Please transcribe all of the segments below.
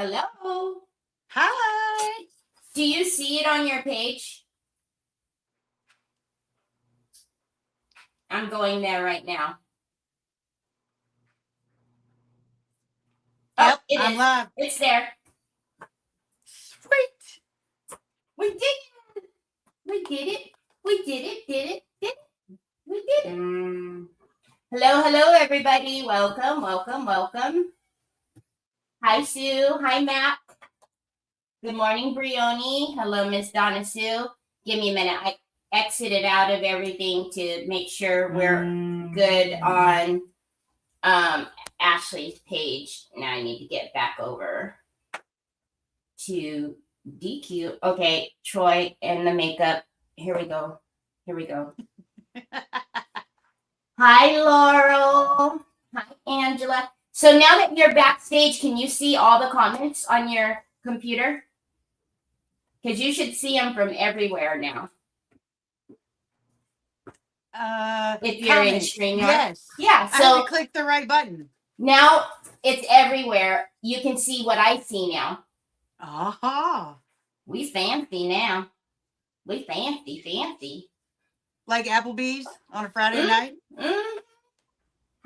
Hello. Hi. Do you see it on your page? I'm going there right now. Yep, it I'm is. live. It's there. Sweet. We did it. We did it. We did it. Did it. Did it. We did it. Hello, everybody. Welcome. Hi, Sue. Hi, Matt. Good morning, Brioni. Hello, Miss Donna Sue. Give me a minute. I exited out of everything to make sure we're good on Ashley's page. Now I need to get back over to DQ. Okay, Troy and the makeup. Here we go. Hi, Laurel. Hi, Angela. So now that you're backstage, can you see all the comments on your computer? Because you should see them from everywhere now. If you're in StreamYard. Yes. Yeah. So I had to click the right button. Now it's everywhere. You can see what I see now. Aha. We fancy now. We fancy. Like Applebee's on a Friday night?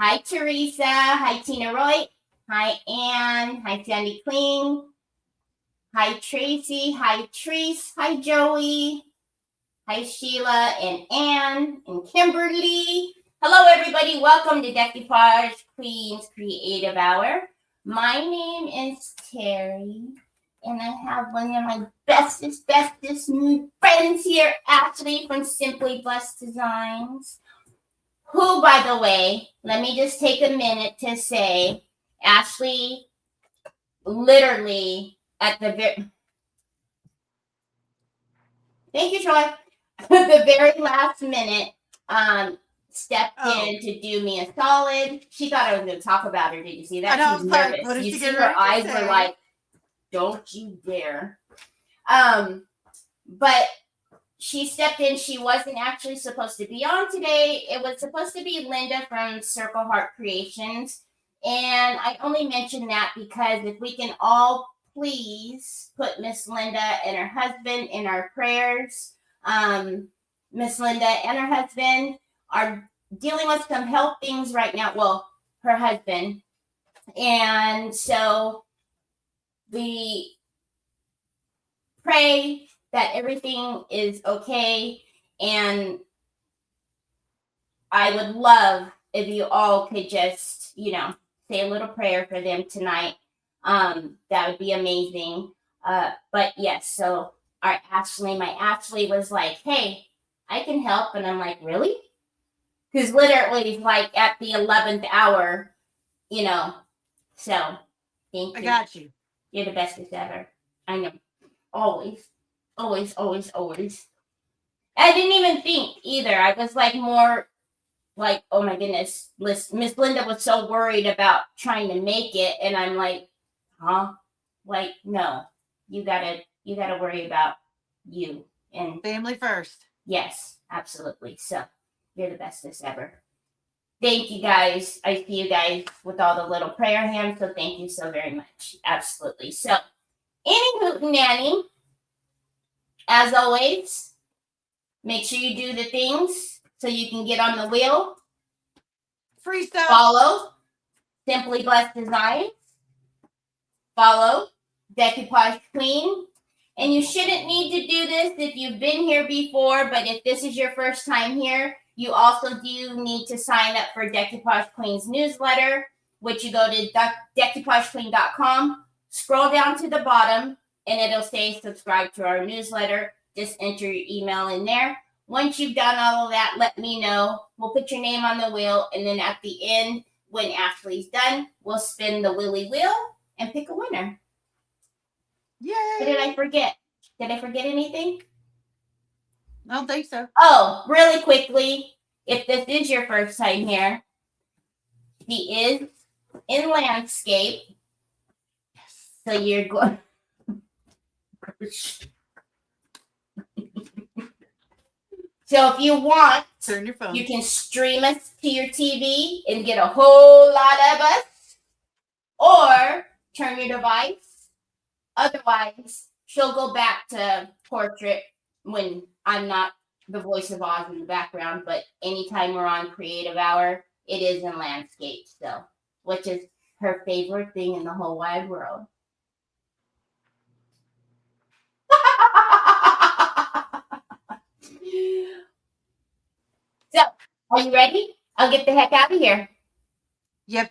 Hi, Teresa. Hi, Tina Roy. Hi, Ann. Hi, Sandy Kling. Hi, Tracy. Hi, Treese. Hi, Joey. Hi, Sheila and Ann and Kimberly. Hello, everybody. Welcome to Decoupage Queen's Creative Hour. My name is Teri, and I have one of my bestest friends here, Ashley from Simply Blessed Designs. Who, by the way, let me just take a minute to say, Ashley literally at the very... Thank you, Troy. The very last minute, stepped in to do me a solid. She thought I was going to talk about her. Did you see that? She's nervous. Like, you see her eyes were like, don't you dare. But she stepped in. She wasn't actually supposed to be on today. It was supposed to be Linda from Circle Heart Creations. And I only mention that because if we can all please put Miss Linda and her husband in our prayers. Miss Linda and her husband are dealing with some health things right now. Well, her husband. And so we pray that everything is okay. And I would love if you all could just, say a little prayer for them tonight. That would be amazing. But yes, so my Ashley was like, hey, I can help. And I'm like, really? Because literally like at the 11th hour, so thank you. I got you. You're the bestest ever. I know. Always. I didn't even think either. I was like more like, oh my goodness, Miss Linda was so worried about trying to make it. And I'm like, huh? Like, no, you gotta worry about you and family first. Yes, absolutely. So you're the bestest ever. Thank you guys. I see you guys with all the little prayer hands. So thank you so very much. Absolutely. So anywho, Nanny, as always, make sure you do the things so you can get on the wheel. Free stuff. Follow Simply Blessed Designs. Follow Decoupage Queen. And you shouldn't need to do this if you've been here before, but if this is your first time here, you also do need to sign up for Decoupage Queen's newsletter, which you go to decoupagequeen.com, scroll down to the bottom, and it'll say subscribe to our newsletter. Just enter your email in there. Once you've done all of that, let me know. We'll put your name on the wheel, and then at the end, when Ashley's done, we'll spin the Willy Wheel and pick a winner. Yay! What did I forget? Did I forget anything? I don't think so. Oh, really quickly, if this is your first time here, he is in landscape. Yes. So you're going. So if you want, turn your phone. You can stream us to your TV and get a whole lot of us, or turn your device Otherwise, she'll go back to portrait when I'm not the voice of Oz in the background. But anytime we're on creative hour, it is in landscape still, which is her favorite thing in the whole wide world. So, are you ready? I'll get the heck out of here. Yep.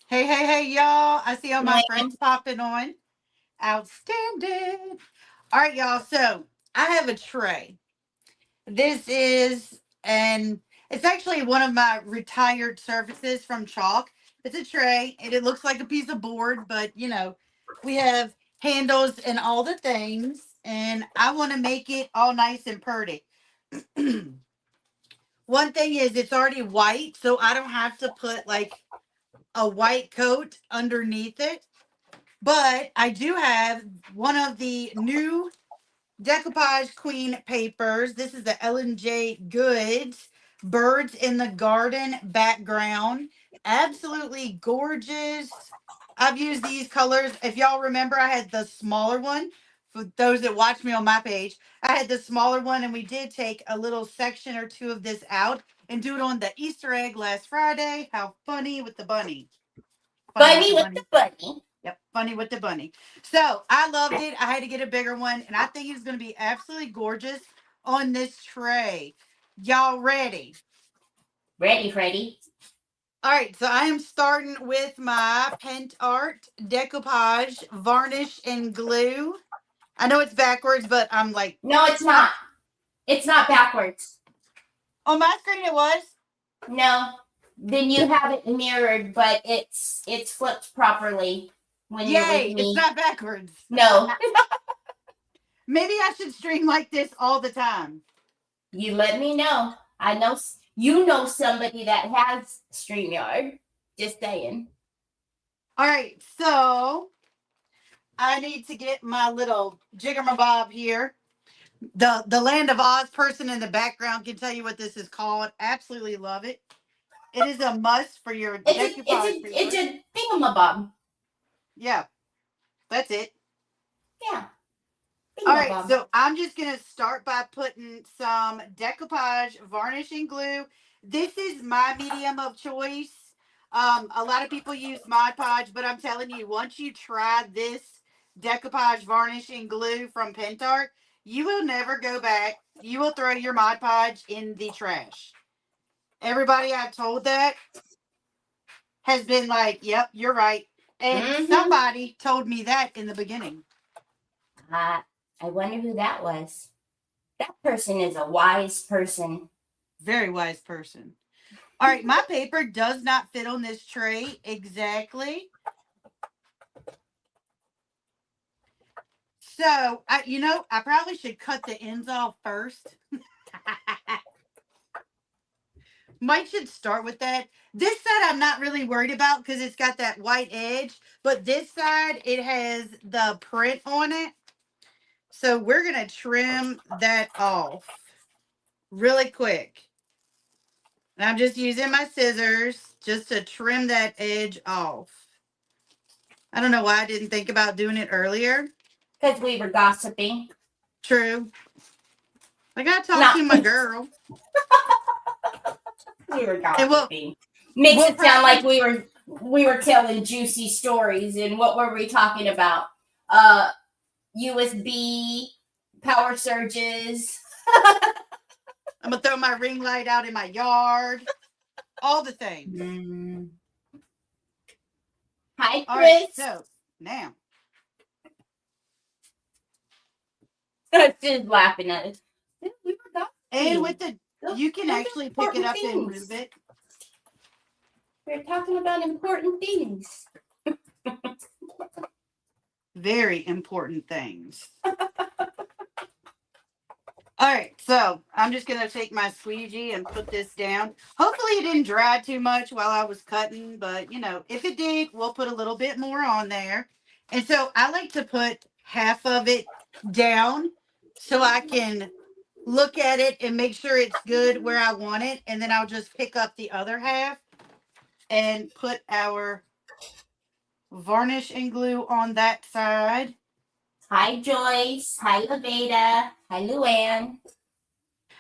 Hey, y'all. I see all my friends popping on. Outstanding. All right, y'all. So I have a tray. This is it's actually one of my retired services from Chalk. It's a tray and it looks like a piece of board, but we have handles and all the things, and I want to make it all nice and pretty. One thing is it's already white, so I don't have to put like a white coat underneath it. But I do have one of the new decoupage queen papers. This is the Ellen J. Goods Birds in the Garden background. Absolutely gorgeous. I've used these colors. If y'all remember, I had the smaller one. For those that watch me on my page, I had the smaller one, and we did take a little section or two of this out and do it on the Easter egg last Friday. How funny with the bunny. Bunny with the bunny. Yep, funny with the bunny. So I loved it. I had to get a bigger one, and I think it's going to be absolutely gorgeous on this tray. Y'all ready? Ready, Freddy. All right, so I am starting with my Pent Art decoupage varnish and glue. I know it's backwards, but I'm like, no, it's not. It's not backwards. On my screen it was. No, then you have it mirrored, but it's flipped properly when you're with me. It's not backwards. No. Maybe I should stream like this all the time. You let me know. I know you know somebody that has StreamYard. Just saying. All right, so I need to get my little jiggermabob here. The Land of Oz person in the background can tell you what this is called. Absolutely love it. It is a must for your decoupage. It's a thingamabob. Yeah, that's it. Yeah. All right, so I'm just going to start by putting some decoupage varnishing glue. This is my medium of choice. A lot of people use Mod Podge, but I'm telling you, once you try this decoupage varnishing glue from Pent Art, you will never go back. You will throw your Mod Podge in the trash. Everybody I've told that has been like, yep, you're right. And somebody told me that in the beginning. I wonder who that was. That person is a wise person. Very wise person. All right, my paper does not fit on this tray exactly. So, I probably should cut the ends off first. Might should start with that. This side I'm not really worried about because it's got that white edge. But this side, it has the print on it. So we're going to trim that off really quick. And I'm just using my scissors just to trim that edge off. I don't know why I didn't think about doing it earlier. Because we were gossiping. True. I got to talk to my girl. We were gossiping. Makes it sound like we were telling juicy stories. And what were we talking about? USB, power surges. I'm going to throw my ring light out in my yard. All the things. Hi, Chris. All right, so now. She's laughing at us. And with the, you can actually pick it up and move it. We're talking about important things. Very important things. All right, so I'm just going to take my squeegee and put this down. Hopefully it didn't dry too much while I was cutting, but, if it did, we'll put a little bit more on there. And so I like to put half of it down so I can look at it and make sure it's good where I want it. And then I'll just pick up the other half and put our varnish and glue on that side. Hi, Joyce. Hi, Laveda. Hi, Luann.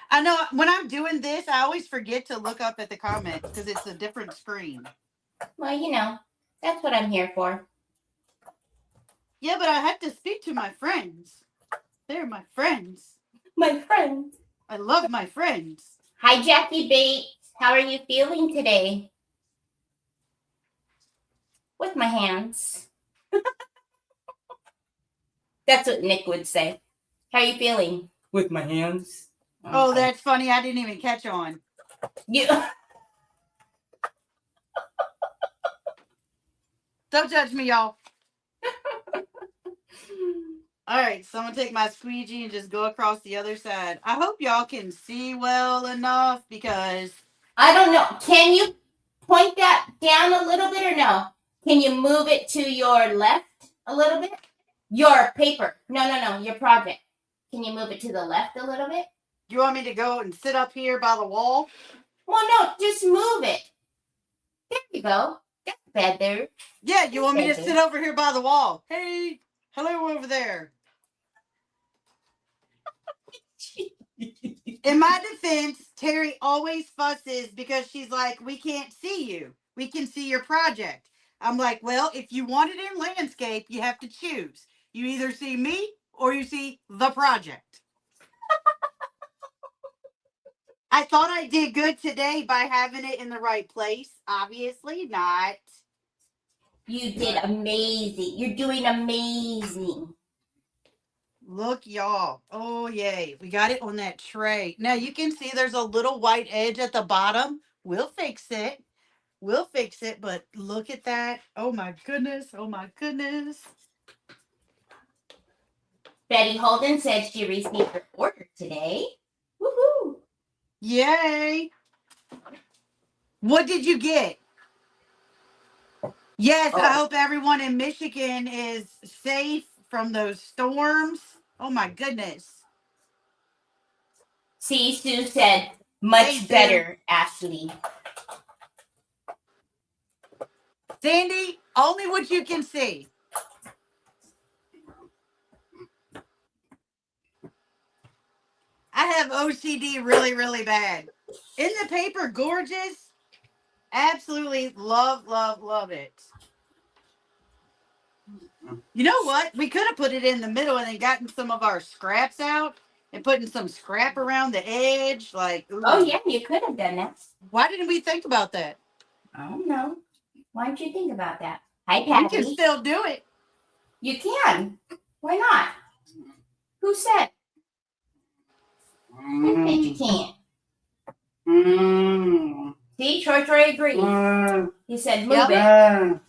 I know when I'm doing this, I always forget to look up at the comments because it's a different screen. Well, you know, that's what I'm here for. Yeah, but I have to speak to my friends. They're my friends. My friend. I love my friends. Hi, Jackie Bates. How are you feeling today? With my hands. That's what Nick would say. How are you feeling? With my hands. Oh, that's funny. I didn't even catch on. You. Don't judge me, y'all. All right, so I'm gonna take my squeegee and just go across the other side. I hope y'all can see well enough because I don't know. Can you point that down a little bit or no? Can you move it to your left a little bit? Your paper. No. Your project. Can you move it to the left a little bit? you want me to go and sit up here by the wall? Well, no, just move it. There you go. That's better. Yeah, you want me to sit over here by the wall? Hey, hello over there. In my defense, Teri always fusses because she's like, we can't see you. We can see your project. I'm like, well, if you want it in landscape, you have to choose. You either see me or you see the project. I thought I did good today by having it in the right place. Obviously not. You did amazing. You're doing amazing. Look, y'all. Oh, yay. We got it on that tray. Now you can see there's a little white edge at the bottom. We'll fix it. We'll fix it, but look at that. Oh my goodness. Oh my goodness. Betty Holden said she received her order today. Woohoo! Yay. What did you get? Yes, I hope everyone in Michigan is safe from those storms. Oh my goodness. See, Sue said, much Hey, Sue. better, Ashley. Sandy, only what you can see. I have OCD really, really bad. Isn't the paper gorgeous? Absolutely love, love, love it. You know what? We could have put it in the middle and then gotten some of our scraps out and putting some scrap around the edge. Like, ooh. Oh, yeah, you could have done that. Why didn't we think about that? I don't know. Why don't you think about that? Hi, Patty. We can still do it. You can. Why not? Who said? Who said you can't? See, Troy agrees. He said, move it.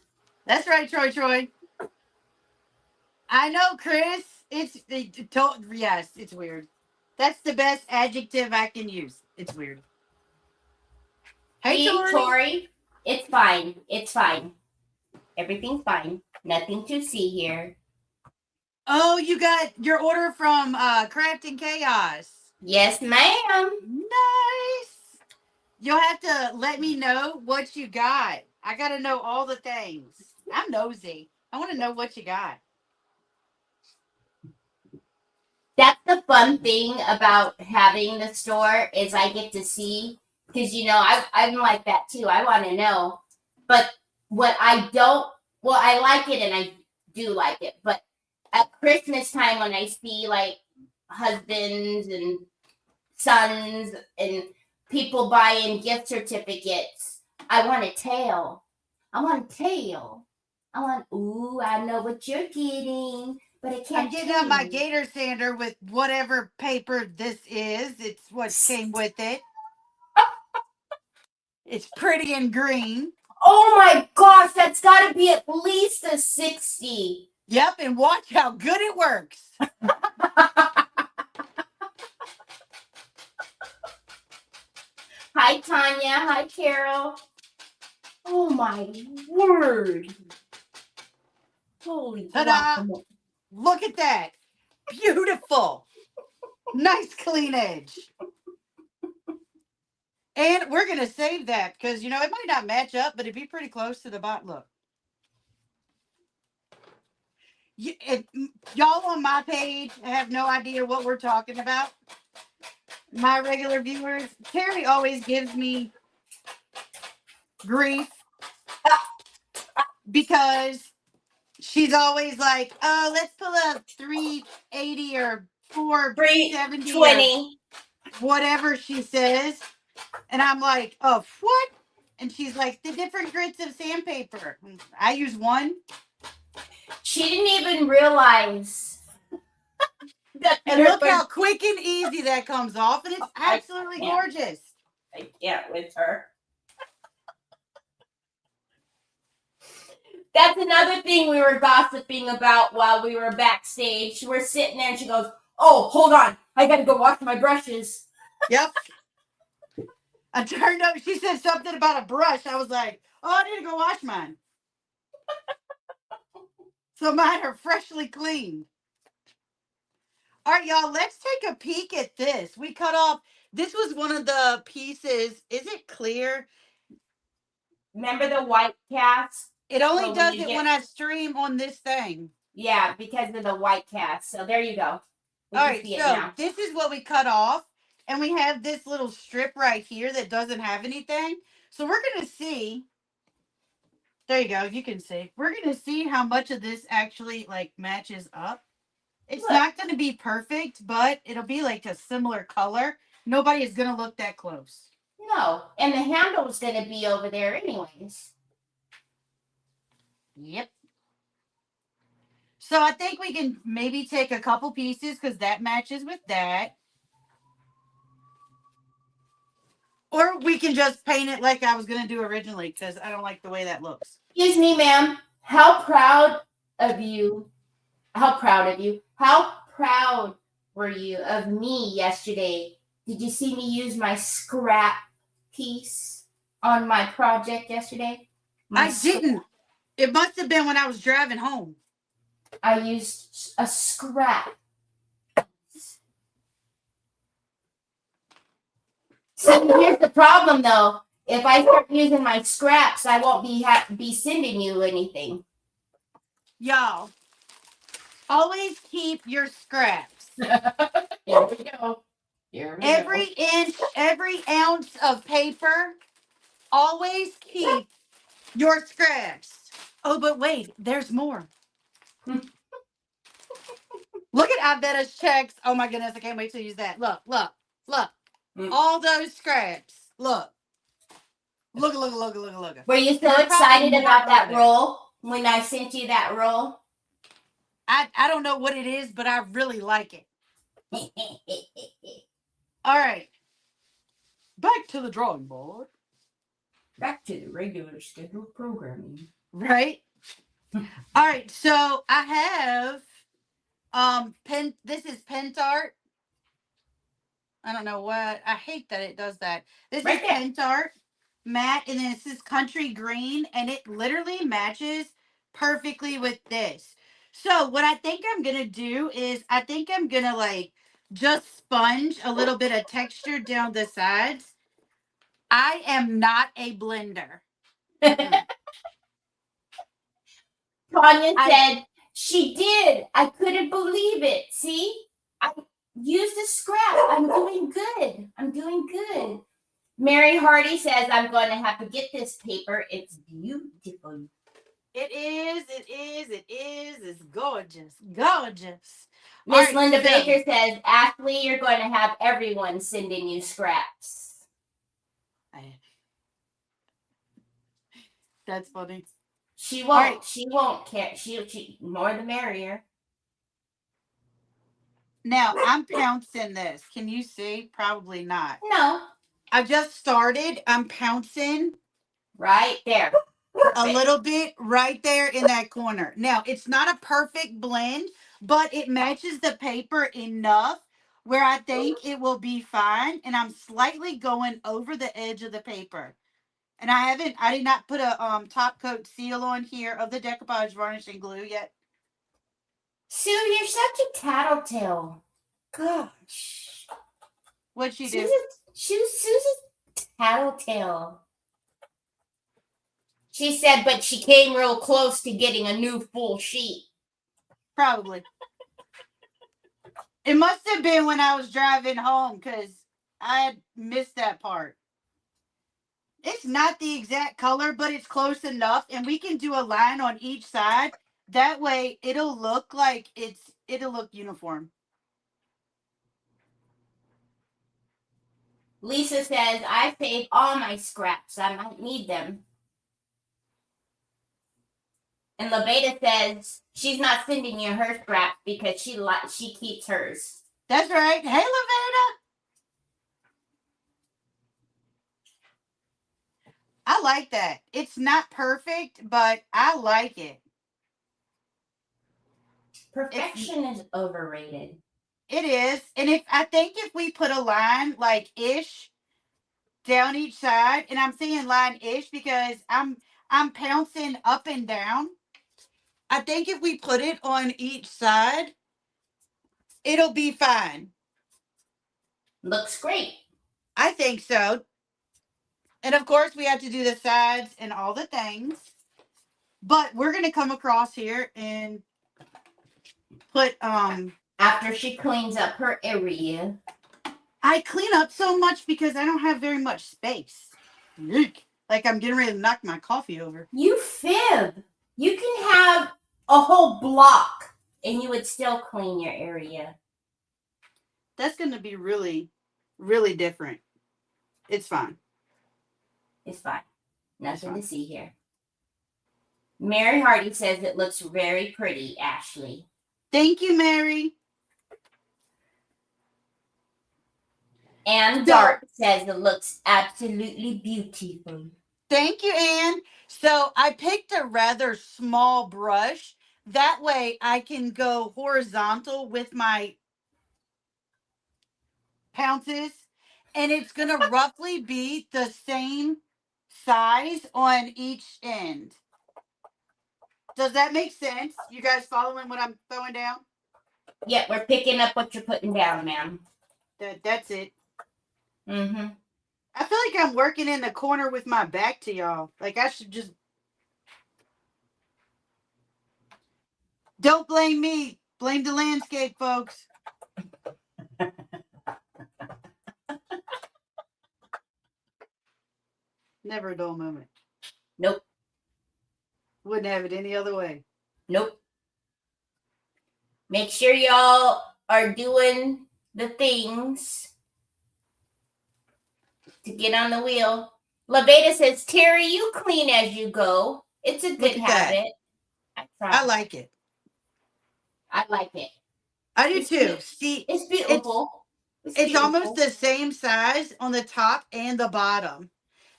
That's right, Troy. I know, Chris. Yes, it's weird. That's the best adjective I can use. It's weird. Hey, Tori. It's fine. It's fine. Everything's fine. Nothing to see here. Oh, you got your order from Crafting Chaos. Yes, ma'am. Nice. You'll have to let me know what you got. I got to know all the things. I'm nosy. I want to know what you got. That's the fun thing about having the store is I get to see, because, you know, I'm like that too. I want to know. But what I don't, well, I like it and I do like it. But at Christmas time when I see like husbands and sons and people buying gift certificates, I want a tail. I want a tail. I want, ooh, I know what you're getting. But I can't. I'm getting out my gator sander with whatever paper this is. It's what came with it. It's pretty and green. Oh my gosh, that's got to be at least a 60. Yep, and watch how good it works. Hi, Tanya. Hi, Carol. Oh my word. Holy Ta-da! Look at that. Beautiful. Nice clean edge. And we're going to save that because, you know, it might not match up, but it'd be pretty close to the bottom. Look. if y'all on my page have no idea what we're talking about, my regular viewers, Teri always gives me grief because she's always like, oh, let's pull up 380 or 470 or 320. whatever she says. And I'm like, oh, what? And she's like, the different grits of sandpaper. I use one. She didn't even realize that. And look how quick and easy that comes off. And it's absolutely gorgeous. I can't with her. That's another thing we were gossiping about while we were backstage. We're sitting there and she goes, oh, hold on. I got to go wash my brushes. Yep. I turned up. She said something about a brush. I was like, oh, I need to go wash mine. So mine are freshly cleaned. All right, y'all, let's take a peek at this. We cut off. This was one of the pieces. Is it clear? Remember the white cast? It only does it when I stream on this thing. Yeah, because of the white cast. So there you go. All right, so this is what we cut off. And we have this little strip right here that doesn't have anything. So we're going to see. There you go. You can see. We're going to see how much of this actually like matches up. It's not going to be perfect, but it'll be like a similar color. Nobody is going to look that close. No. And the handle is going to be over there anyways. Yep. So I think we can maybe take a couple pieces because that matches with that. Or we can just paint it like I was going to do originally because I don't like the way that looks. Excuse me, ma'am. How proud of you? How proud of you? How proud were you of me yesterday? Did you see me use my scrap piece on my project yesterday? I didn't. It must have been when I was driving home. I used a scrap. So here's the problem, though. If I start using my scraps, I won't be sending you anything. Y'all, always keep your scraps. Here we go. Every inch, every ounce of paper, always keep your scraps. Oh, but wait, there's more. Look at Ivetta's checks. Oh my goodness, I can't wait to use that. Look, look, look. All those scraps. Look. Look. Were you so excited about that roll when I sent you that roll? I don't know what it is, but I really like it. All right. Back to the drawing board. Back to the regular scheduled programming. Right? All right, so I have this is Pentart. I don't know what. I hate that it does that. This is Pentart matte, and then this is Country Green, and it literally matches perfectly with this. So what I think I'm gonna do is I think I'm gonna like just sponge a little bit of texture down the sides. I am not a blender. Tanya said she did. I couldn't believe it. See, I used a scrap. I'm doing good. I'm doing good. Mary Hardy says I'm going to have to get this paper. It's beautiful. It is. It's gorgeous. Gorgeous. Miss Linda Baker says, Ashley, you're going to have everyone sending you scraps. That's funny. She won't. Right. She won't care. She more the merrier. Now I'm pouncing this. Can you see? Probably not. No. I just started. I'm pouncing. Right there. A little bit right there in that corner. Now, it's not a perfect blend, but it matches the paper enough where I think it will be fine. And I'm slightly going over the edge of the paper. And I did not put a top coat seal on here of the decoupage varnishing glue yet. Sue, you're such a tattletale. Gosh. What'd she do? Sue's a tattletale. She said, but she came real close to getting a new full sheet. Probably. It must have been when I was driving home because I missed that part. It's not the exact color, but it's close enough, and we can do a line on each side. That way, it'll look like it'll look uniform. Lisa says, I saved all my scraps. I might need them. And LaBeta says she's not sending you her scraps because she keeps hers. That's right. Hey, Laveda. I like that. It's not perfect, but I like it. Perfection is overrated. It is. And I think if we put a line like ish down each side, and I'm saying line ish because I'm pouncing up and down. I think if we put it on each side, it'll be fine. Looks great. I think so. And of course, we have to do the sides and all the things. But we're going to come across here and put after she cleans up her area. I clean up so much because I don't have very much space. Like I'm getting ready to knock my coffee over. You fib. You can have a whole block and you would still clean your area. That's going to be really, really different. It's fine. It's fine. Nothing to see here. Mary Hardy says it looks very pretty, Ashley. Thank you, Mary. Anne Dark says it looks absolutely beautiful. Thank you, Anne. So I picked a rather small brush. That way I can go horizontal with my pounces. And it's going to roughly be the same size on each end. Does that make sense? You guys following what I'm throwing down? Yeah, we're picking up what you're putting down, ma'am. That's it. Mm-hmm. I feel like I'm working in the corner with my back to y'all. Like I should just... Don't blame me. Blame the landscape, folks. Never a dull moment. Nope. Wouldn't have it any other way. Nope. Make sure y'all are doing the things to get on the wheel. LaBeta says, Teri, you clean as you go. It's a good habit. I like it. I like it. I do too. See, it's beautiful. It's almost the same size on the top and the bottom.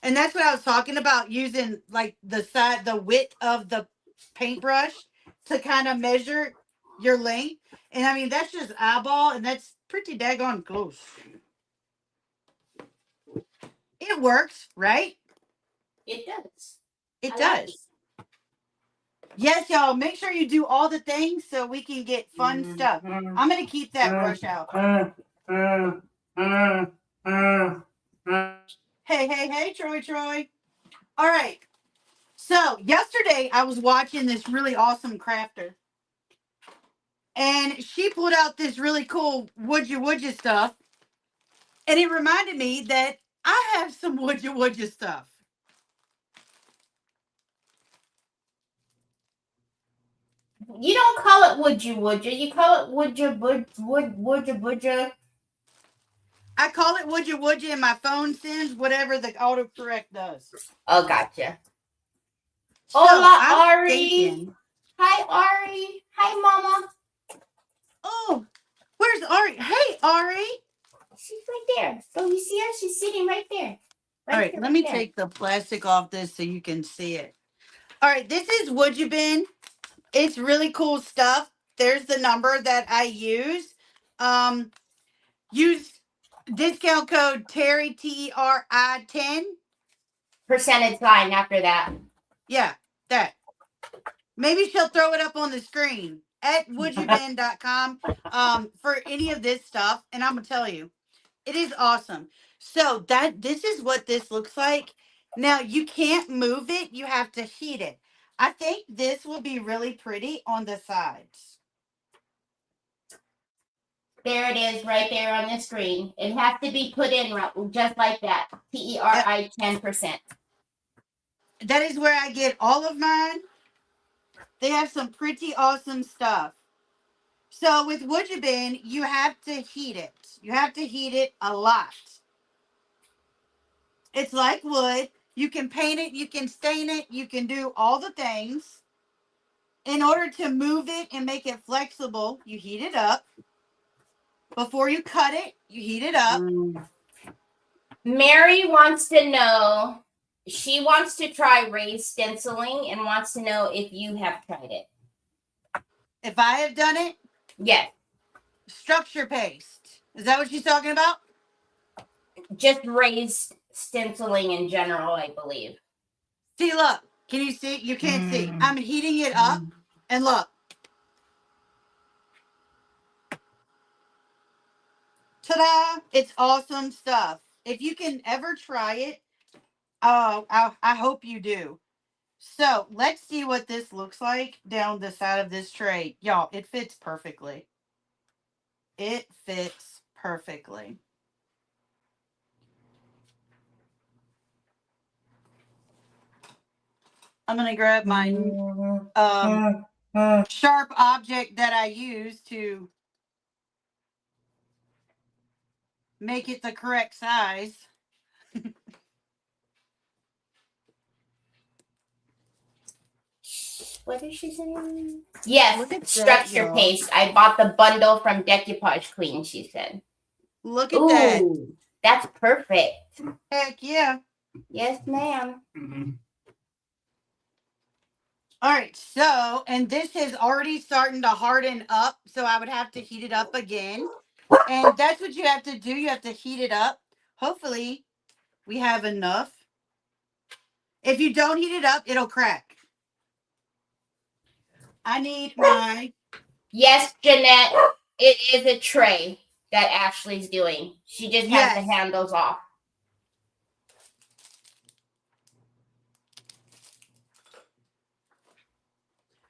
And that's what I was talking about, using like the width of the paintbrush to kind of measure your length. And I mean, that's just eyeball, and that's pretty daggone close. It works, right? It does. It does. Yes, y'all, make sure you do all the things so we can get fun stuff. I'm going to keep that brush out. Hey, Troy. All right. So yesterday I was watching this really awesome crafter. And she pulled out this really cool woodja stuff. And it reminded me that I have some woodja stuff. You don't call it woodja. You call it woodja. I call it woodja, and my phone sends whatever the autocorrect does. Oh, gotcha. So hola, Ari. Hi, Ari. Hi, Mama. Oh, where's Ari? Hey, Ari. She's right there. Oh, you see her? She's sitting right there. All right, let me take the plastic off this so you can see it. All right, this is Woodja Bin. It's really cool stuff. There's the number that I use. Use discount code Teri, Teri 10. Percentage sign after that. Yeah, that. Maybe she'll throw it up on the screen at woodjabin.com for any of this stuff. And I'm going to tell you, it is awesome. So this is what this looks like. Now, you can't move it. You have to heat it. I think this will be really pretty on the sides. There it is, right there on the screen. It has to be put in just like that. TERI 10%. That is where I get all of mine. They have some pretty awesome stuff. So with Woodjabin, you have to heat it. You have to heat it a lot. It's like wood. You can paint it, you can stain it, you can do all the things. In order to move it and make it flexible, you heat it up. Before you cut it, you heat it up. Mary wants to know, she wants to try raised stenciling and wants to know if you have tried it. If I have done it, yes. Structure paste. Is that what she's talking about? Just raised stenciling in general, I believe. See, look. Can you see? You can't see. I'm heating it up. And look. Ta-da! It's awesome stuff. If you can ever try it, I hope you do. So let's see what this looks like down the side of this tray. Y'all, it fits perfectly. It fits perfectly. I'm going to grab my sharp object that I use to make it the correct size. What is she saying? Yes, structure that, paste. I bought the bundle from Decoupage Queen, she said. Look at that. That's perfect. Heck yeah. Yes, ma'am. All right, so, and this is already starting to harden up, so I would have to heat it up again. And that's what you have to do. You have to heat it up. Hopefully, we have enough. If you don't heat it up, it'll crack. I need my... Yes, Jeanette, it is a tray that Ashley's doing. She just has the handles off.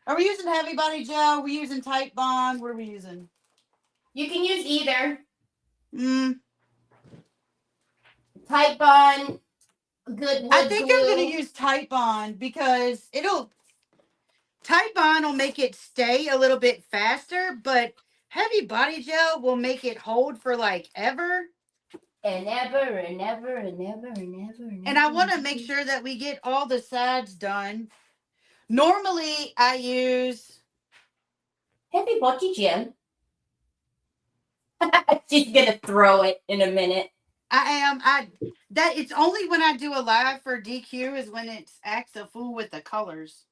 Are we using heavy body gel? Are we using Type Bond? What are we using? You can use either. Type Bond, good wood I think glue. I'm going to use Type Bond because Type Bond will make it stay a little bit faster, but heavy body gel will make it hold for like ever. And ever and ever and ever and ever. And I want to make sure that we get all the sides done. Normally, I use heavy body gel. She's gonna throw it in a minute. It's only when I do a live for DQ is when it acts a fool with the colors.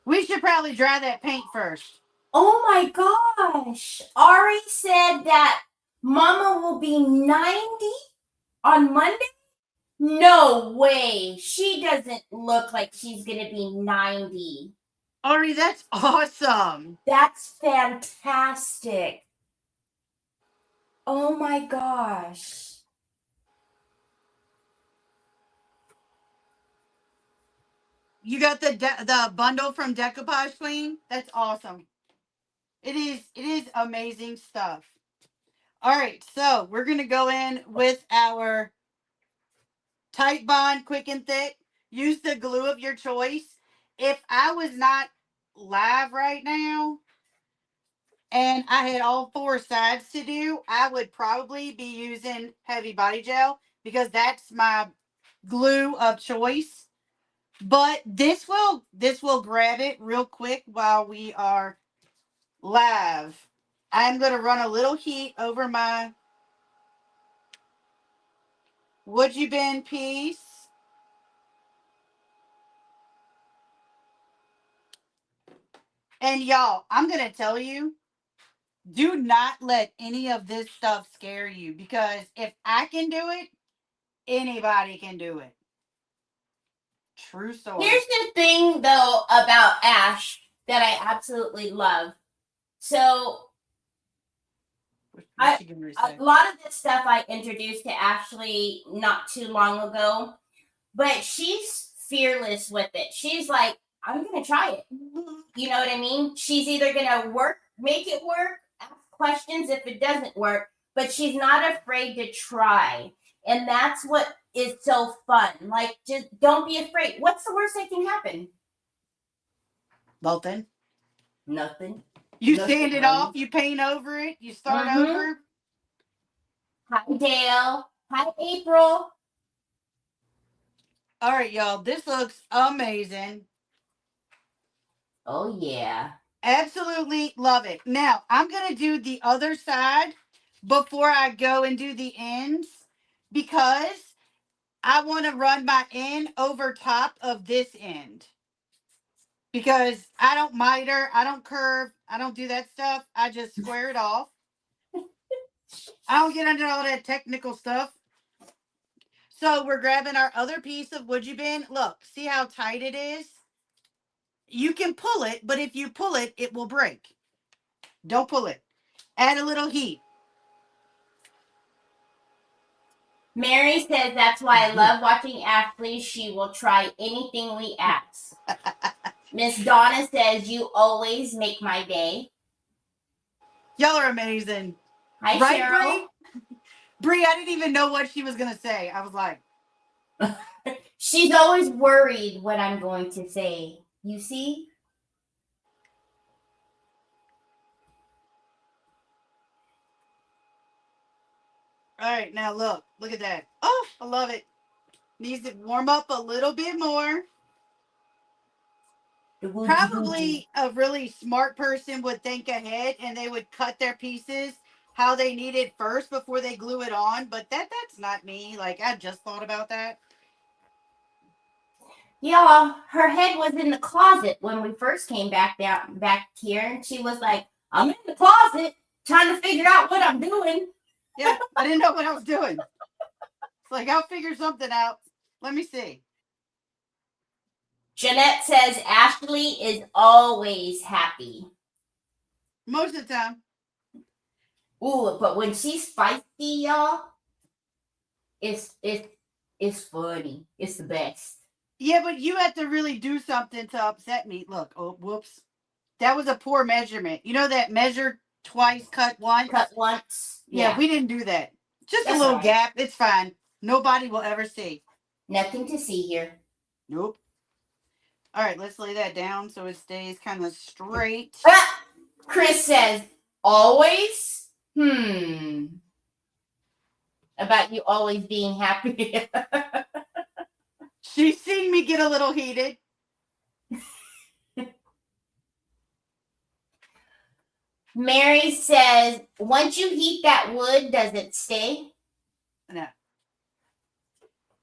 We should probably dry that paint first. Oh my gosh. Ari said that Mama will be 90 on Monday? No way. She doesn't look like she's going to be 90. Ari, that's awesome. That's fantastic. Oh my gosh. You got the bundle from Decoupage Queen? That's awesome. It is amazing stuff. All right, so we're going to go in with our Type Bond Quick and Thick. Use the glue of your choice. If I was not live right now and I had all four sides to do, I would probably be using heavy body gel because that's my glue of choice. But this will grab it real quick while we are live. I'm going to run a little heat over my Woodjabin piece. And y'all, I'm going to tell you, do not let any of this stuff scare you because if I can do it, anybody can do it. True story. Here's the thing, though, about Ash that I absolutely love. So, a lot of this stuff I introduced to Ashley not too long ago, but she's fearless with it. She's like, I'm gonna try it. You know what I mean? She's either gonna make it work, ask questions if it doesn't work, but she's not afraid to try. And that's what is so fun. Like, just don't be afraid. What's the worst that can happen? Nothing. Nothing. You Nothing, sand it off, you paint over it, you start over. Hi, Dale. Hi, April. All right, y'all. This looks amazing. Oh, yeah. Absolutely love it. Now, I'm going to do the other side before I go and do the ends because I want to run my end over top of this end. Because I don't miter, I don't curve, I don't do that stuff. I just square it off. I don't get into all that technical stuff. So we're grabbing our other piece of wood bin. Look, see how tight it is? You can pull it, but if you pull it, it will break. Don't pull it. Add a little heat. Mary says that's why I love watching Ashley. She will try anything we ask. Miss Donna says you always make my day. Y'all are amazing. Hi, right, Cheryl. Bree, I didn't even know what she was going to say. I was like. She's always worried what I'm going to say. You see? All right, now look at that. Oh, I love it. Needs to warm up a little bit more. Probably a really smart person would think ahead and they would cut their pieces how they need it first before they glue it on. But that's not me. Like, I just thought about that. Yeah, her head was in the closet when we first came back here, and she was like, I'm in the closet trying to figure out what I'm doing. Yeah, I didn't know what I was doing. It's like, I'll figure something out. Let me see. Jeanette says Ashley is always happy. Most of the time. Ooh, but when she's feisty, y'all, it's funny. It's the best. Yeah, but you had to really do something to upset me. Look, oh, whoops. That was a poor measurement. You know that measure twice, cut once? Cut once. Yeah, we didn't do that. Just That's a little right. gap. It's fine. Nobody will ever see. Nothing to see here. Nope. All right, let's lay that down so it stays kind of straight. Chris says, always? About you always being happy. She's seen me get a little heated. Mary says, once you heat that wood, does it stay? No.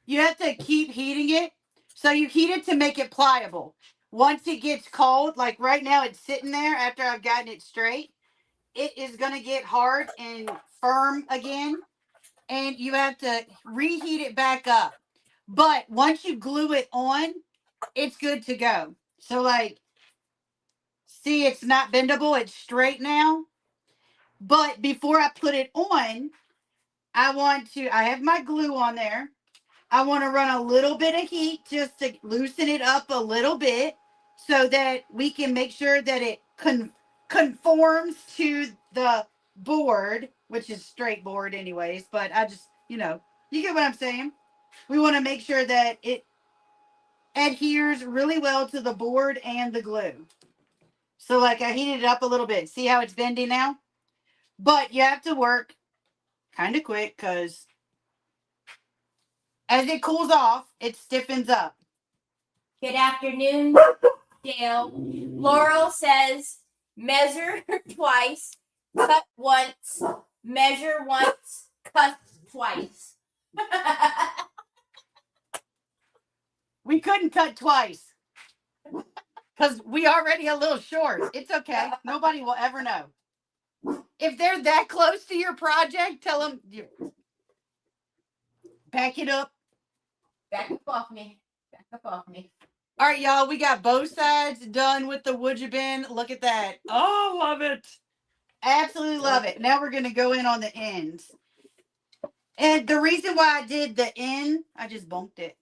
You have to keep heating it. So you heat it to make it pliable. Once it gets cold, like right now it's sitting there after I've gotten it straight, it is going to get hard and firm again. And you have to reheat it back up. But once you glue it on, it's good to go. So like, see, it's not bendable. It's straight now. But before I put it on, I have my glue on there. I want to run a little bit of heat just to loosen it up a little bit so that we can make sure that it conforms to the board, which is straight board anyways. But I just, you get what I'm saying? We want to make sure that it adheres really well to the board and the glue. So like I heated it up a little bit. See how it's bending now? But you have to work kind of quick because as it cools off, it stiffens up. Good afternoon, Dale. Laurel says, measure twice, cut once, measure once, cut twice. We couldn't cut twice because we already a little short. It's okay. Nobody will ever know. If they're that close to your project, tell them, back it up. Back up off me. Back up off me. All right, y'all. We got both sides done with the wood bin. Look at that. Oh, love it. Absolutely love it. Now we're going to go in on the ends. And the reason why I did the end, I just bumped it.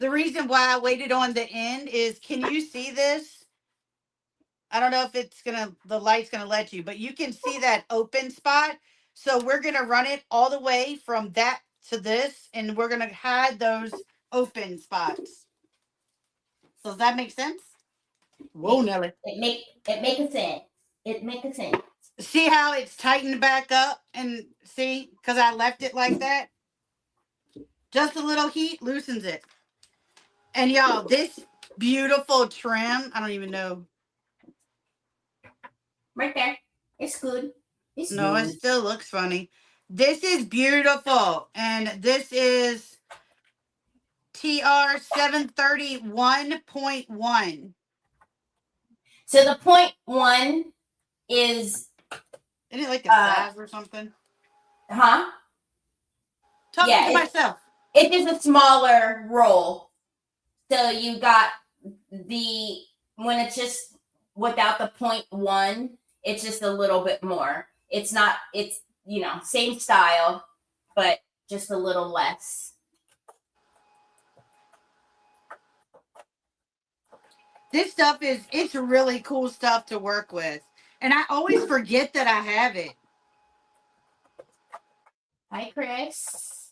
The reason why I waited on the end is, can you see this? I don't know if the light's gonna let you, but you can see that open spot. So we're gonna run it all the way from that to this, and we're gonna hide those open spots. So does that make sense? Whoa, Nelly. It makes sense. It makes sense. See how it's tightened back up, and see, because I left it like that. Just a little heat loosens it. And y'all, this beautiful trim, I don't even know. Right there. It's good. It's No, good. it still looks funny. This is beautiful. And this is TR 731.1. So the 0.1 is Isn't it like a size or something? Huh? Talking to myself. It is a smaller roll. So you got when it's just without the 0.1, it's just a little bit more. It's same style, but just a little less. This stuff it's really cool stuff to work with. And I always forget that I have it. Hi, Chris.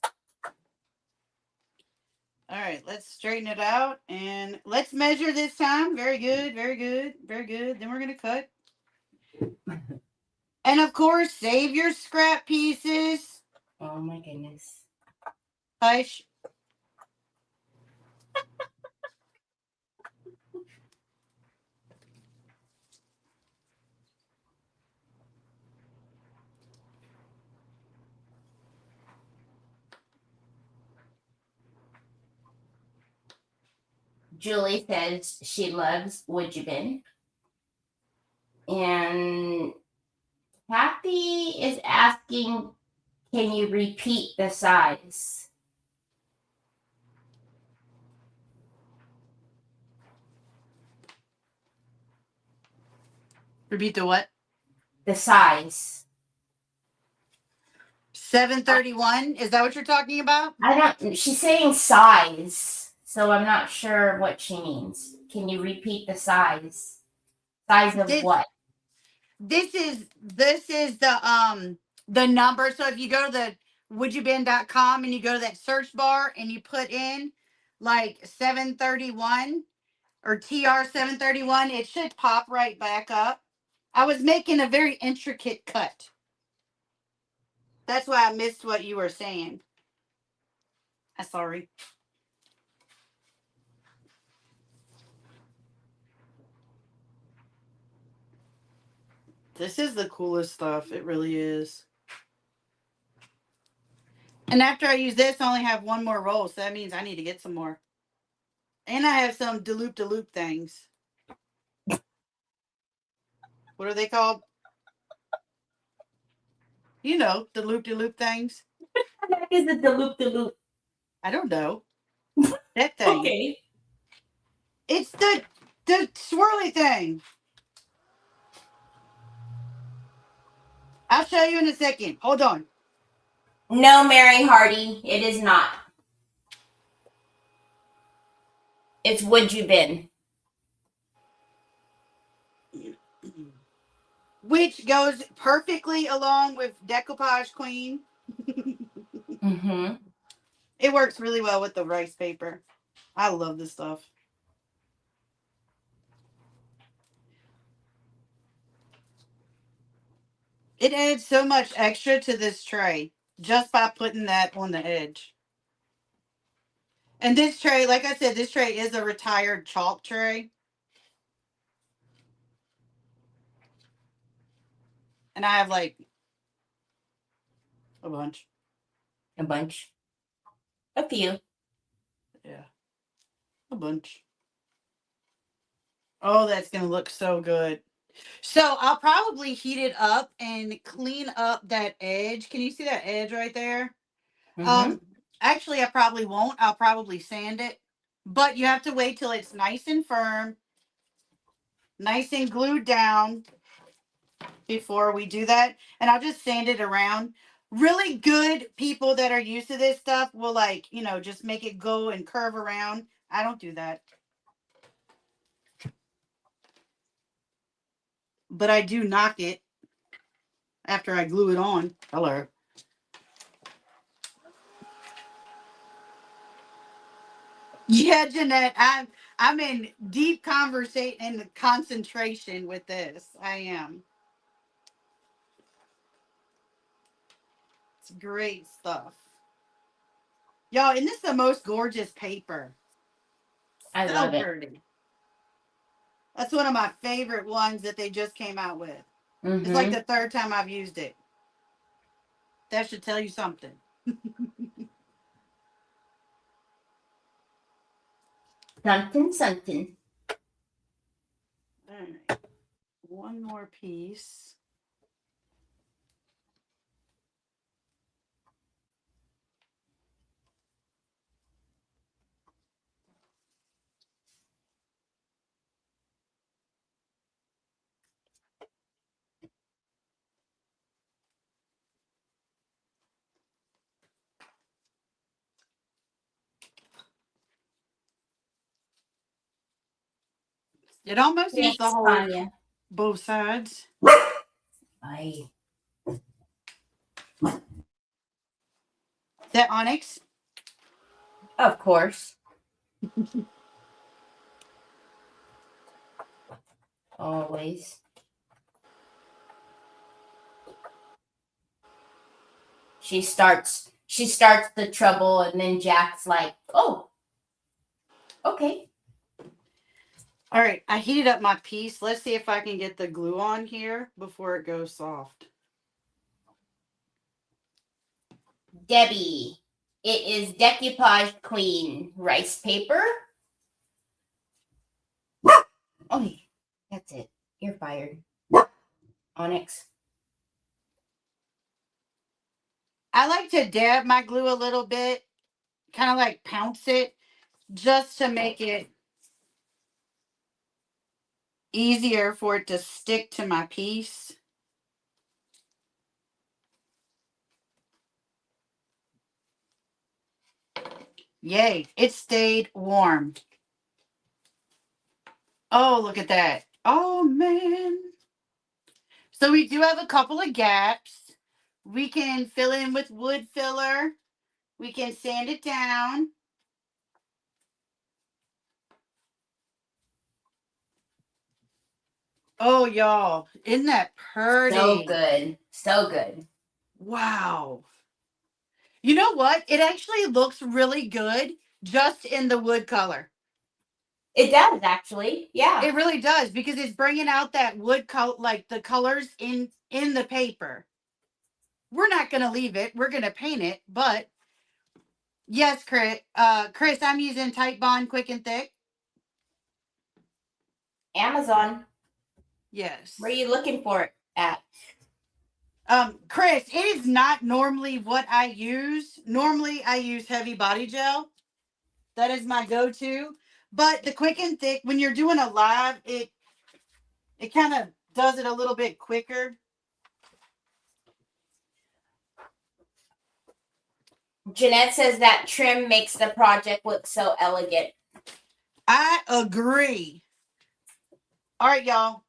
All right, let's straighten it out and let's measure this time. Very good, very good, very good. Then we're going to cut. And of course, save your scrap pieces. Oh my goodness. Hush. Julie says she loves Would You Been. And Kathy is asking, can you repeat the size? Repeat the what? The size. 731. Is that what you're talking about? She's saying size, so I'm not sure what she means. Can you repeat the size? Size of what? This is the number. So if you go to the wouldyoubeen.com and you go to that search bar and you put in like 731 or TR 731, it should pop right back up. I was making a very intricate cut. That's why I missed what you were saying. I'm sorry. This is the coolest stuff. It really is. And after I use this, I only have one more roll. So that means I need to get some more. And I have some de-loop things. What are they called? You know, the de-loop things. What is the de-loop? I don't know. That thing. Okay. It's the swirly thing. I'll show you in a second. Hold on. No, Mary Hardy, it is not. It's Would You Been. Which goes perfectly along with Decoupage Queen. Mm-hmm. It works really well with the rice paper. I love this stuff. It adds so much extra to this tray just by putting that on the edge. And this tray, like I said, this tray is a retired chalk tray. And I have like a bunch. A bunch. A few. Yeah. A bunch. Oh, that's going to look so good. So I'll probably heat it up and clean up that edge. Can you see that edge right there? Mm-hmm. Actually, I probably won't. I'll probably sand it. But you have to wait till it's nice and firm, nice and glued down before we do that. And I'll just sand it around. really good people that are used to this stuff will like, just make it go and curve around. I don't do that. But I do knock it after I glue it on. Hello. Yeah, Jeanette, I'm in deep conversation and concentration with this. I am. It's great stuff. Y'all, and this is the most gorgeous paper. I So love it. pretty. That's one of my favorite ones that they just came out with. Mm-hmm. It's like the third time I've used it. That should tell you something. Something. All right. One more piece. It almost needs the Thanks, whole Tanya. both sides. Aye. Is that onyx? Of course. Always. She starts the trouble, and then Jack's like, oh, okay. All right, I heated up my piece. Let's see if I can get the glue on here before it goes soft. Debbie, it is decoupage clean rice paper. Oh, that's it. You're fired. Onyx. I like to dab my glue a little bit, kind of like pounce it, just to make it easier for it to stick to my piece. Yay, it stayed warm. Oh, look at that. Oh, man. So we do have a couple of gaps. We can fill in with wood filler. We can sand it down. Oh, y'all, isn't that pretty? So good. So good. Wow. You know what? It actually looks really good just in the wood color. It does, actually. Yeah. It really does, because it's bringing out that wood color, like the colors in the paper. We're not going to leave it. We're going to paint it, but yes, Chris, I'm using Tight Bond Quick and Thick. Amazon. Yes. Where are you looking for it at? Chris, it is not normally what I use. Normally I use heavy body gel. That is my go-to. But the Quick and Thick, when you're doing a live, it kind of does it a little bit quicker. Jeanette says that trim makes the project look so elegant. I agree. All right, y'all.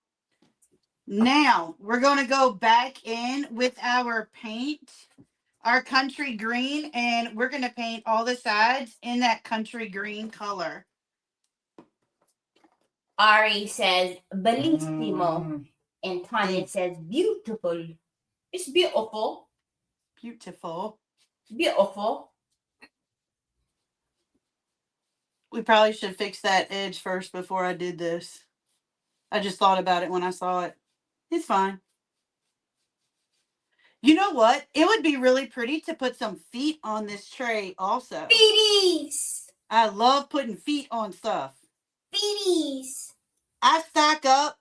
Now we're going to go back in with our paint, our country green, and we're going to paint all the sides in that country green color. Ari says bellissimo. And Tanya says beautiful. It's beautiful. Beautiful. Beautiful. We probably should fix that edge first before I did this. I just thought about it when I saw it. It's fine. You know what? It would be really pretty to put some feet on this tray also. Feeties. I love putting feet on stuff. Feeties. I stock up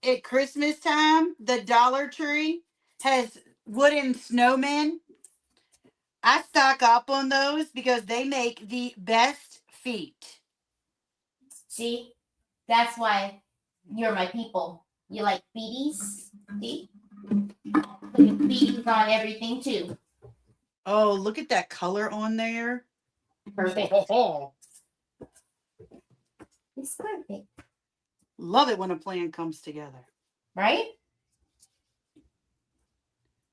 at Christmas time. The Dollar Tree has wooden snowmen. I stock up on those because they make the best feet. See? That's why you're my people. You like feeties? See? put these on everything too. Oh, look at that color on there. Perfect. Oh, It's perfect. love it when a plan comes together. Right?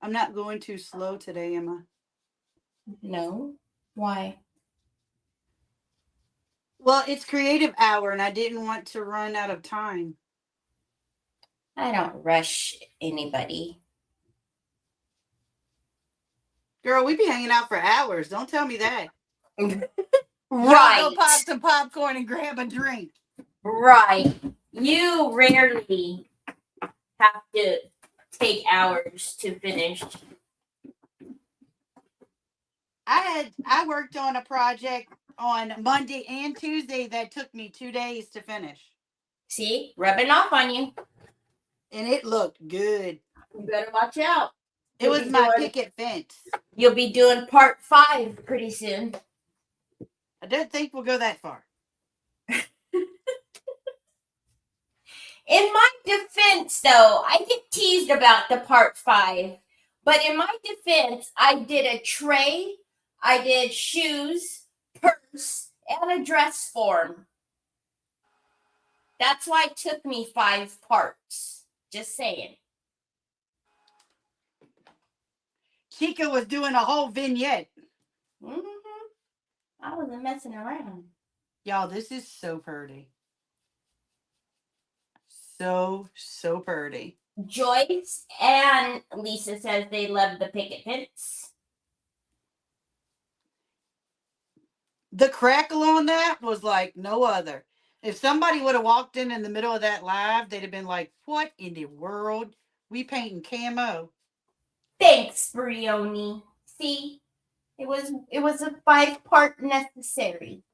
I'm not going too slow today, am I? No. Why? Well, it's creative hour and I didn't want to run out of time. I don't rush anybody. Girl, we be hanging out for hours. Don't tell me that. Right. Y'all go pop some popcorn and grab a drink. Right. You rarely have to take hours to finish. I worked on a project on Monday and Tuesday that took me 2 days to finish. See? Rubbing off on you. And it looked good. You better watch out. It was my picket fence. You'll be doing part 5 pretty soon. I don't think we'll go that far. In my defense, though, I get teased about the part 5. But in my defense, I did a tray, I did shoes, purse, and a dress form. That's why it took me 5 parts. Just saying. Chica was doing a whole vignette. Mm-hmm. I wasn't messing around. Y'all, this is so pretty. So pretty. Joyce and Lisa says they love the picket fence. The crackle on that was like no other. If somebody would have walked in the middle of that live, they'd have been like, what in the world? We painting camo. Thanks, Brioni. See, it was a 5-part necessary.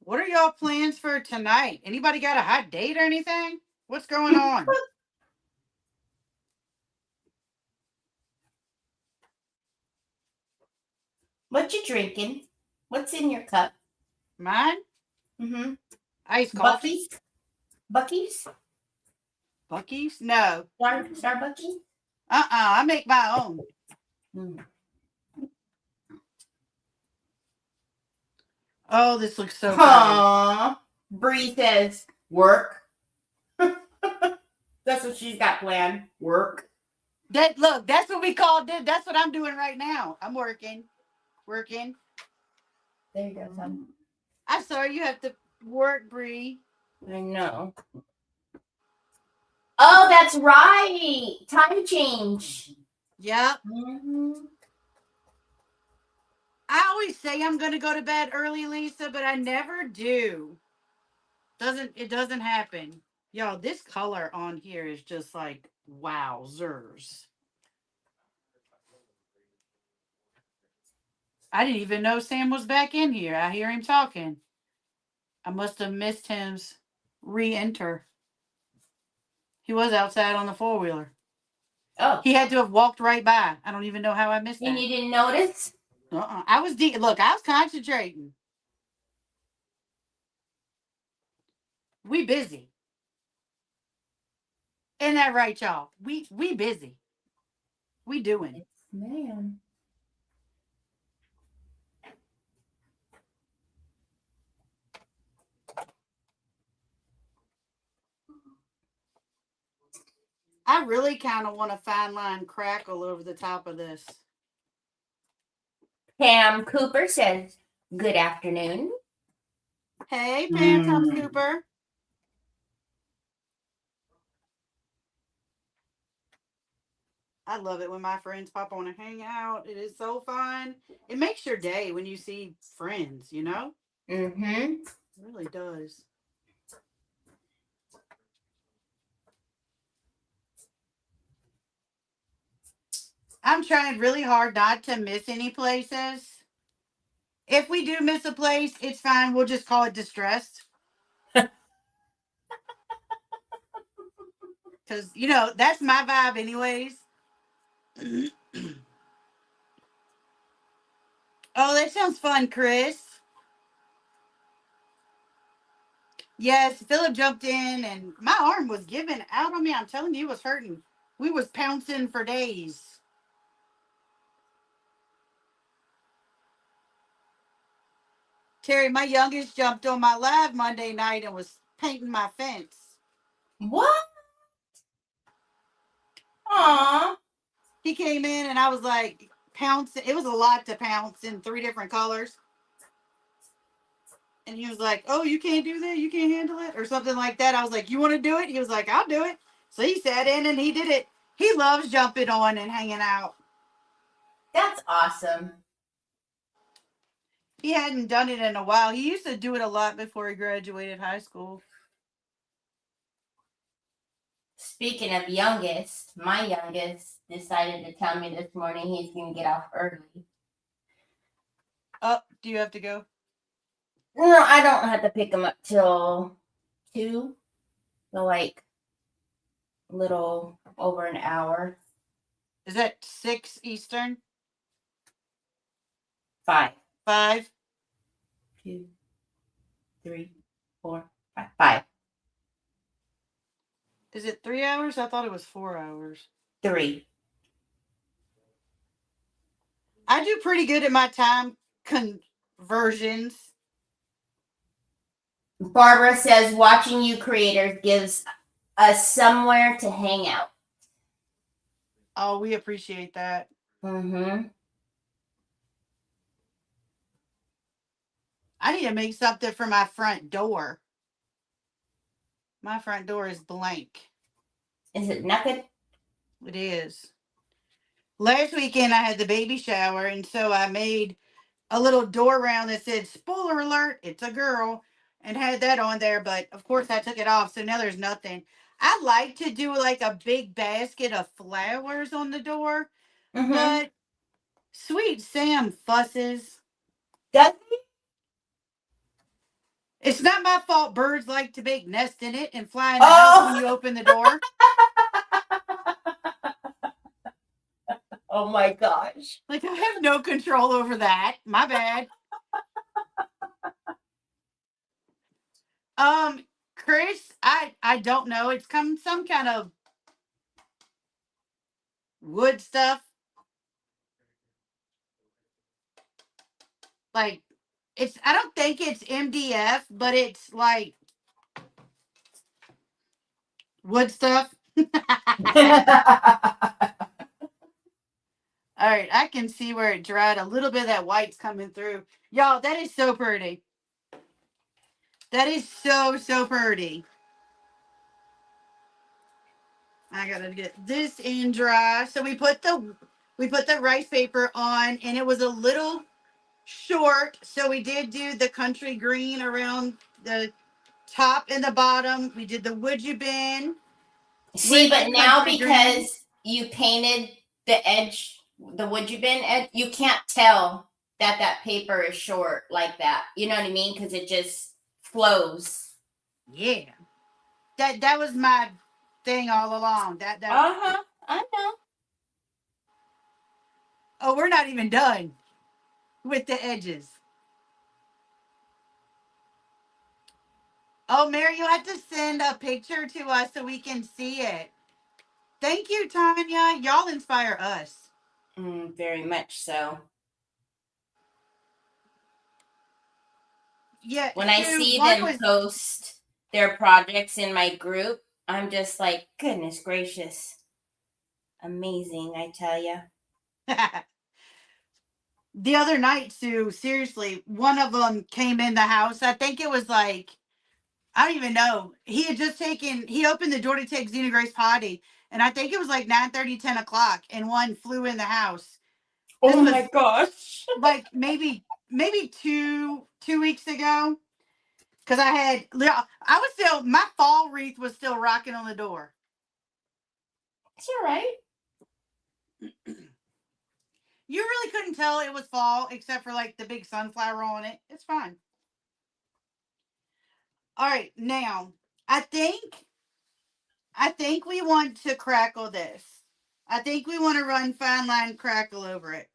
What are y'all plans for tonight? Anybody got a hot date or anything? What's going on? What you drinking? What's in your cup? Mine? Mm-hmm. Iced coffee? Bucky's? Bucky's? No. Starbucks? I make my own. Mm. Oh, this looks so good. Aww. Bree says, work. That's what she's got planned. Work. That's what we call it. That's what I'm doing right now. I'm working. There you go, son. I'm sorry you have to work, Bree. I know. Oh, that's right. Time change. Yep. Mm-hmm. I always say I'm going to go to bed early, Lisa, but I never do. It doesn't happen. Yo, this color on here is just like wowzers. I didn't even know Sam was back in here. I hear him talking. I must have missed him's re-enter. He was outside on the 4-wheeler. Oh. He had to have walked right by. I don't even know how I missed that. And you didn't notice? I was look, I was concentrating. We busy. Isn't that right, y'all? We busy. We doing. Man. I really kind of want a fine line crackle over the top of this. Pam Cooper says, good afternoon. Hey, Pam Cooper. I love it when my friends pop on and hang out. It is so fun. It makes your day when you see friends, you know? Mm-hmm. It really does. I'm trying really hard not to miss any places. If we do miss a place, it's fine. We'll just call it distressed. Because, that's my vibe anyways. Oh, that sounds fun, Chris. Yes, Philip jumped in and my arm was giving out on me. I'm telling you, it was hurting. We was pouncing for days. Terry, my youngest jumped on my lab Monday night and was painting my fence. What? Aw. He came in and I was like pouncing. It was a lot to pounce in 3 different colors. And he was like, "Oh, you can't do that? You can't handle it?" Or something like that. I was like, "You want to do it?" He was like, "I'll do it." So he sat in and he did it. He loves jumping on and hanging out. That's awesome. He hadn't done it in a while. He used to do it a lot before he graduated high school. Speaking of youngest, my youngest decided to tell me this morning he's going to get off early. Oh, do you have to go? No, I don't have to pick him up till 2. So like a little over an hour. Is that 6 Eastern? 5. 5? 2, 3, 4, 5. 5. Is it 3 hours? I thought it was 4 hours. 3. I do pretty good at my time conversions. Barbara says watching you creators gives us somewhere to hang out. Oh, we appreciate that. Mm-hmm. I need to make something for my front door. My front door is blank. Is it naked? It is. Last weekend I had the baby shower, and so I made a little door round that said "Spoiler alert, it's a girl," and had that on there. But of course, I took it off, so now there's nothing. I like to do like a big basket of flowers on the door, Mm-hmm. but Sweet Sam fusses. Does he? It's not my fault birds like to make nests in it and fly in the house when Oh! you open the door. Oh my gosh. Like, I have no control over that. My bad. Chris, I don't know. It's some kind of wood stuff. Like, I don't think it's MDF, but it's like wood stuff. All right, I can see where it dried. A little bit of that white's coming through. Y'all, that is so pretty. That is so pretty. I gotta get this in dry. So we put the rice paper on, and it was a little short. So we did do the country green around the top and the bottom. We did the would you bin See, with but the now country green. because you painted the edge, the would you been edge, you can't tell that paper is short like that. You know what I mean? Because it just flows. Yeah, that was my thing all along. That Uh-huh. I know. Oh, we're not even done with the edges. Oh, Mary, you have to send a picture to us so we can see it. Thank you, Tanya. Y'all inspire us. Very much so. Yeah, When I Sue, see one them was post their projects in my group, I'm just like, goodness gracious. Amazing, I tell you. the other night, Sue, seriously, one of them came in the house. I think it was like, I don't even know. He opened the door to take Xena Grace potty. And I think it was like 9:30, 10 o'clock. And one flew in the house. This Oh was my gosh. like maybe two weeks ago. Because I was still, my fall wreath was still rocking on the door. It's all right. You really couldn't tell it was fall except for like the big sunflower on it. It's fine. All right, now I think we want to crackle this. I think we want to run fine line crackle over it.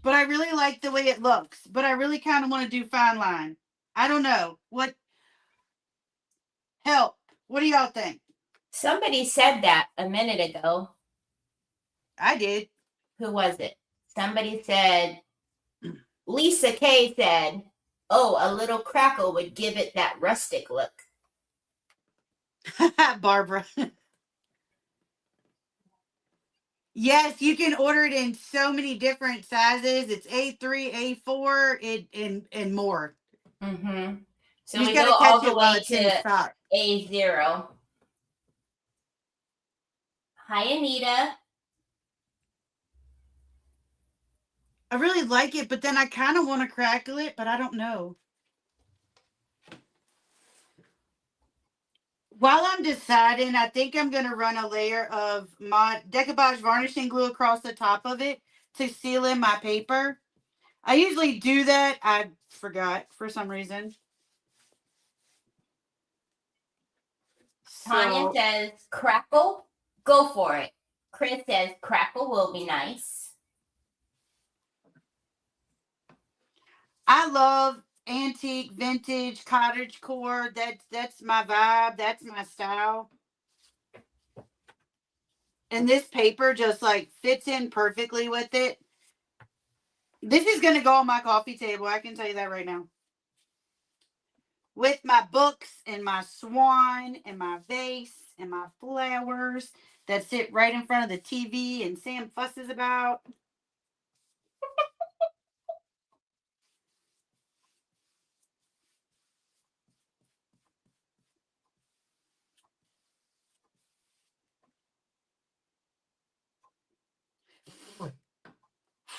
but I really like the way it looks. But I really kind of want to do fine line. I don't know. What help? What do y'all think? Somebody said that a minute ago. I did. Who was it? Somebody said, Lisa K said, oh, a little crackle would give it that rustic look. Barbara. Yes, you can order it in so many different sizes. It's A3, A4, and more. Mm-hmm. So You we just go got to catch all the it while way it's in to stock. A0. Hi, Anita. I really like it, but then I kind of want to crackle it, but I don't know. While I'm deciding, I think I'm going to run a layer of my decoupage varnishing glue across the top of it to seal in my paper. I usually do that. I forgot for some reason. Tanya So says, crackle, go for it. Chris says, crackle will be nice. I love antique, vintage, cottage core. That's my vibe. That's my style. And this paper just like fits in perfectly with it. This is going to go on my coffee table. I can tell you that right now. With my books and my swan and my vase and my flowers that sit right in front of the TV and Sam fusses about.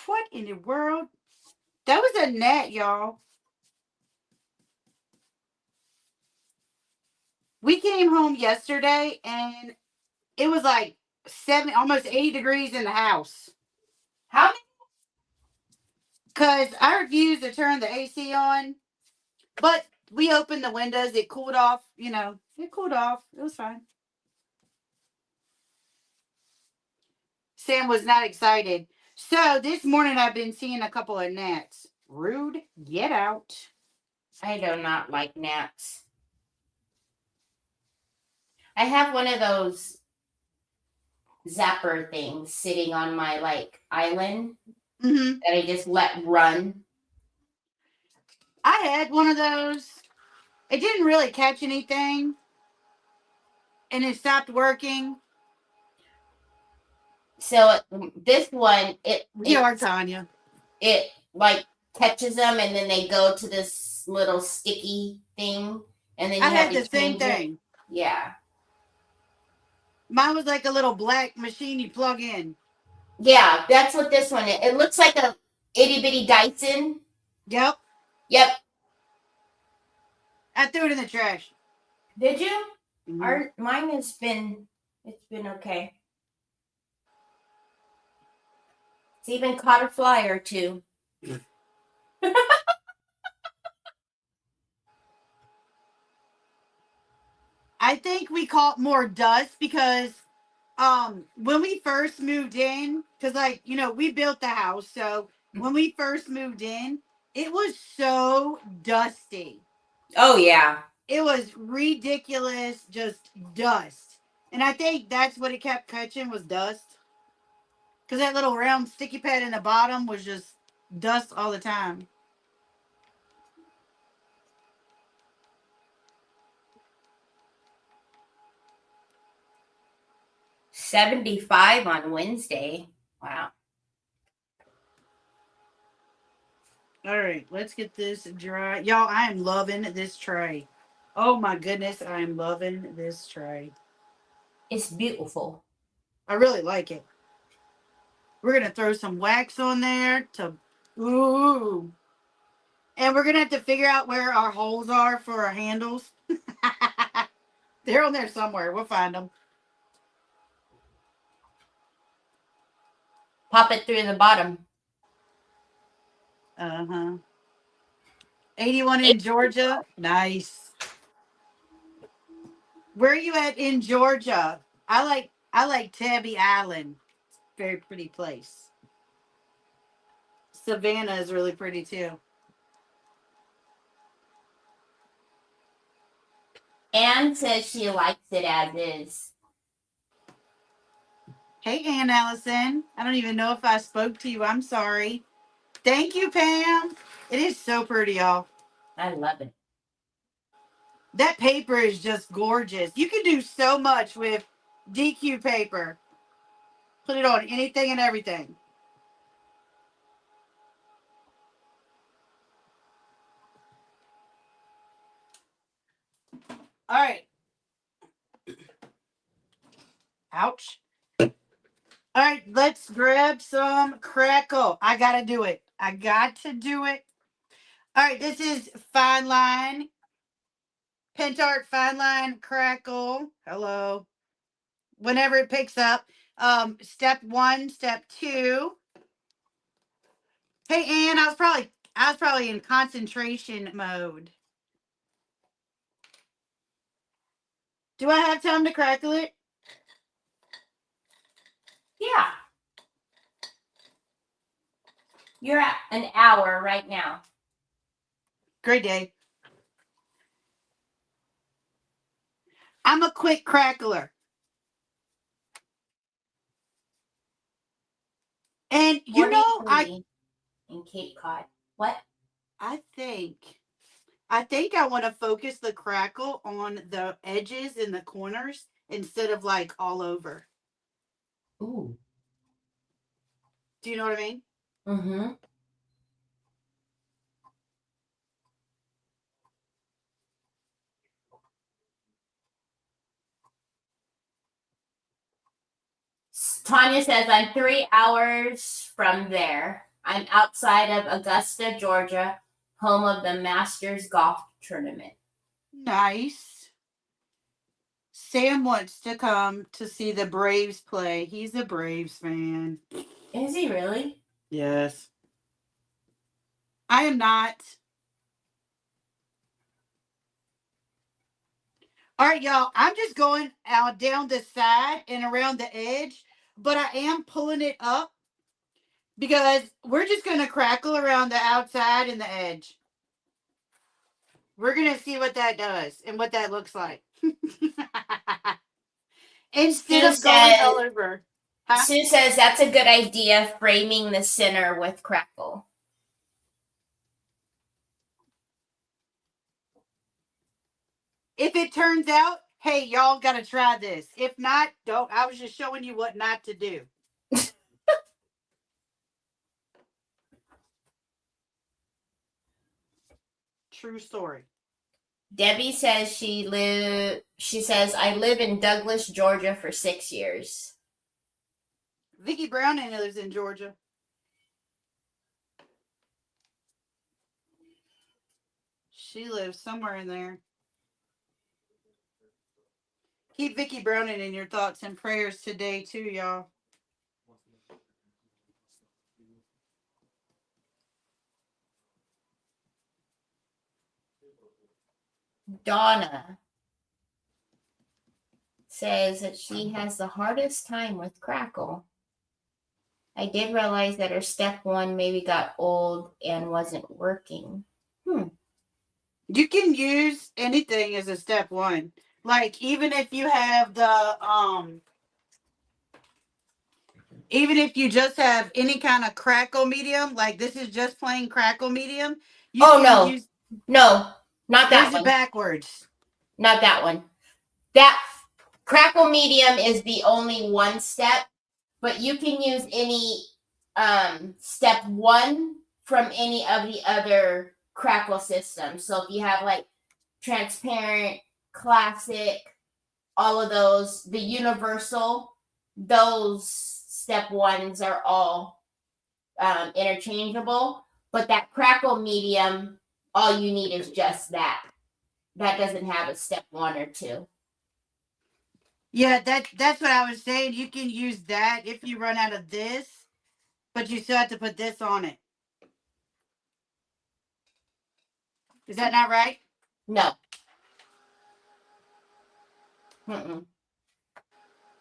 What in the world? That was a net, y'all. We came home yesterday and it was like 70, almost 80 degrees in the house. How many? Because I refused to turn the AC on. But we opened the windows. It cooled off. It cooled off. It was fine. Sam was not excited. So this morning I've been seeing a couple of gnats. Rude. Get out. I do not like gnats. I have one of those zapper things sitting on my island Mm-hmm. that I just let run. I had one of those. It didn't really catch anything. And it stopped working. So this one, Tanya. it like catches them and then they go to this little sticky thing and then I you have had to the same change it. thing. Yeah. Mine was like a little black machine you plug in. Yeah, that's what this one is. It looks like a itty bitty Dyson. Yep. Yep. I threw it in the trash. Did you? Mm-hmm. Mine has been, it's been okay. It's even caught a fly or two. I think we caught more dust because when we first moved in, because we built the house, so when we first moved in, it was so dusty. Oh yeah. It was ridiculous, just dust. And I think that's what it kept catching was dust. Because that little round sticky pad in the bottom was just dust all the time. $75 on Wednesday. Wow. All right, let's get this dry. Y'all, I am loving this tray. Oh my goodness, I am loving this tray. It's beautiful. I really like it. We're going to throw some wax on there to, ooh. And we're going to have to figure out where our holes are for our handles. They're on there somewhere. We'll find them. Pop it through the bottom. Uh-huh. 81 in Georgia. Nice. Where are you at in Georgia? I like Tabby Island. Very pretty place. Savannah is really pretty too. Anne says she likes it as is. Hey, Ann Allison. I don't even know if I spoke to you. I'm sorry. Thank you, Pam. It is so pretty, y'all. I love it. That paper is just gorgeous. You can do so much with DQ paper. Put it on anything and everything. All right. Ouch. All right, let's grab some crackle. I got to do it. I got to do it. All right, this is Fine Line. Pentart Fine Line Crackle. Hello. Whenever it picks up. Step 1, step 2. Hey, Ann, I was probably in concentration mode. Do I have time to crackle it? Yeah. You're at an hour right now. Great day. I'm a quick crackler. And you know, 40 in Cape Cod. What? I think I want to focus the crackle on the edges and the corners instead of like all over. Ooh. Do you know what I mean? Mm-hmm. Tanya says, I'm 3 hours from there. I'm outside of Augusta, Georgia, home of the Masters Golf Tournament. Nice. Sam wants to come to see the Braves play. He's a Braves fan. Is he really? Yes. I am not. All right, y'all. I'm just going out down the side and around the edge, but I am pulling it up because we're just going to crackle around the outside and the edge. We're going to see what that does and what that looks like. Instead of going all over. Huh? Sue says that's a good idea, framing the center with crackle. If it turns out, hey, y'all got to try this. If not, don't. I was just showing you what not to do. True story. Debbie says she says I live in Douglas, Georgia for 6 years. Vicki Browning lives in Georgia. She lives somewhere in there. Keep Vicki Browning in your thoughts and prayers today too, y'all. Donna says that she has the hardest time with crackle. I did realize that her step 1 maybe got old and wasn't working. You can use anything as a step 1. Like even if you have the even if you just have any kind of crackle medium, like this is just plain crackle medium, you can use. No, not that Where's one. it backwards? Not that one. That crackle medium is the only one step, but you can use any step 1 from any of the other crackle systems. So if you have like transparent, classic, all of those, the universal, those step 1s are all interchangeable. But that crackle medium, all you need is just that. That doesn't have a step 1 or 2. Yeah, that's what I was saying. You can use that if you run out of this, but you still have to put this on it. Is that not right? No. Mm-mm.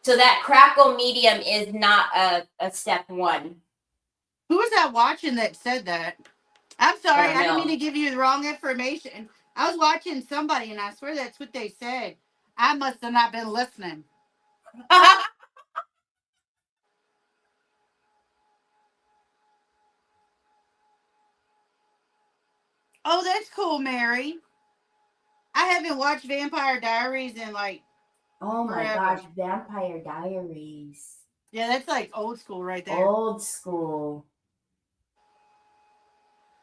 So that crackle medium is not a step 1. Who was that watching that said that? I'm sorry, don't I didn't mean know. to give you the wrong information. I was watching somebody, and I swear that's what they said. I must have not been listening. Oh, that's cool, Mary. I haven't watched Vampire Diaries in like Oh my forever. gosh, Vampire Diaries. Yeah, that's like old school right there. Old school.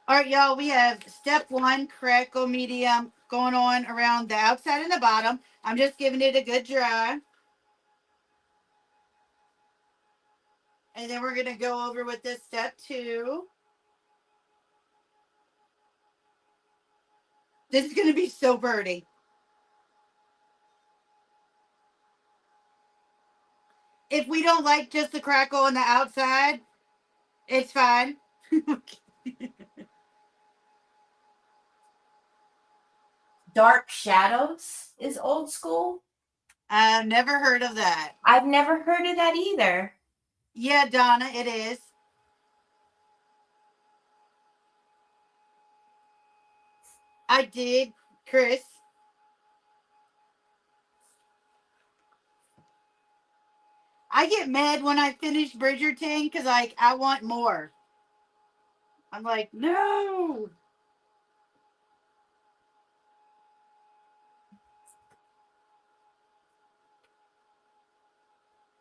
All right, y'all, we have step 1, crackle medium, going on around the outside and the bottom. I'm just giving it a good dry. And then we're going to go over with this step 2. This is going to be so birdie. If we don't like just the crackle on the outside, it's fine. Dark Shadows is old school. I've never heard of that. I've never heard of that either. Yeah, Donna, it is. I did, Chris. I get mad when I finish Bridgerton because, like, I want more. I'm like, no.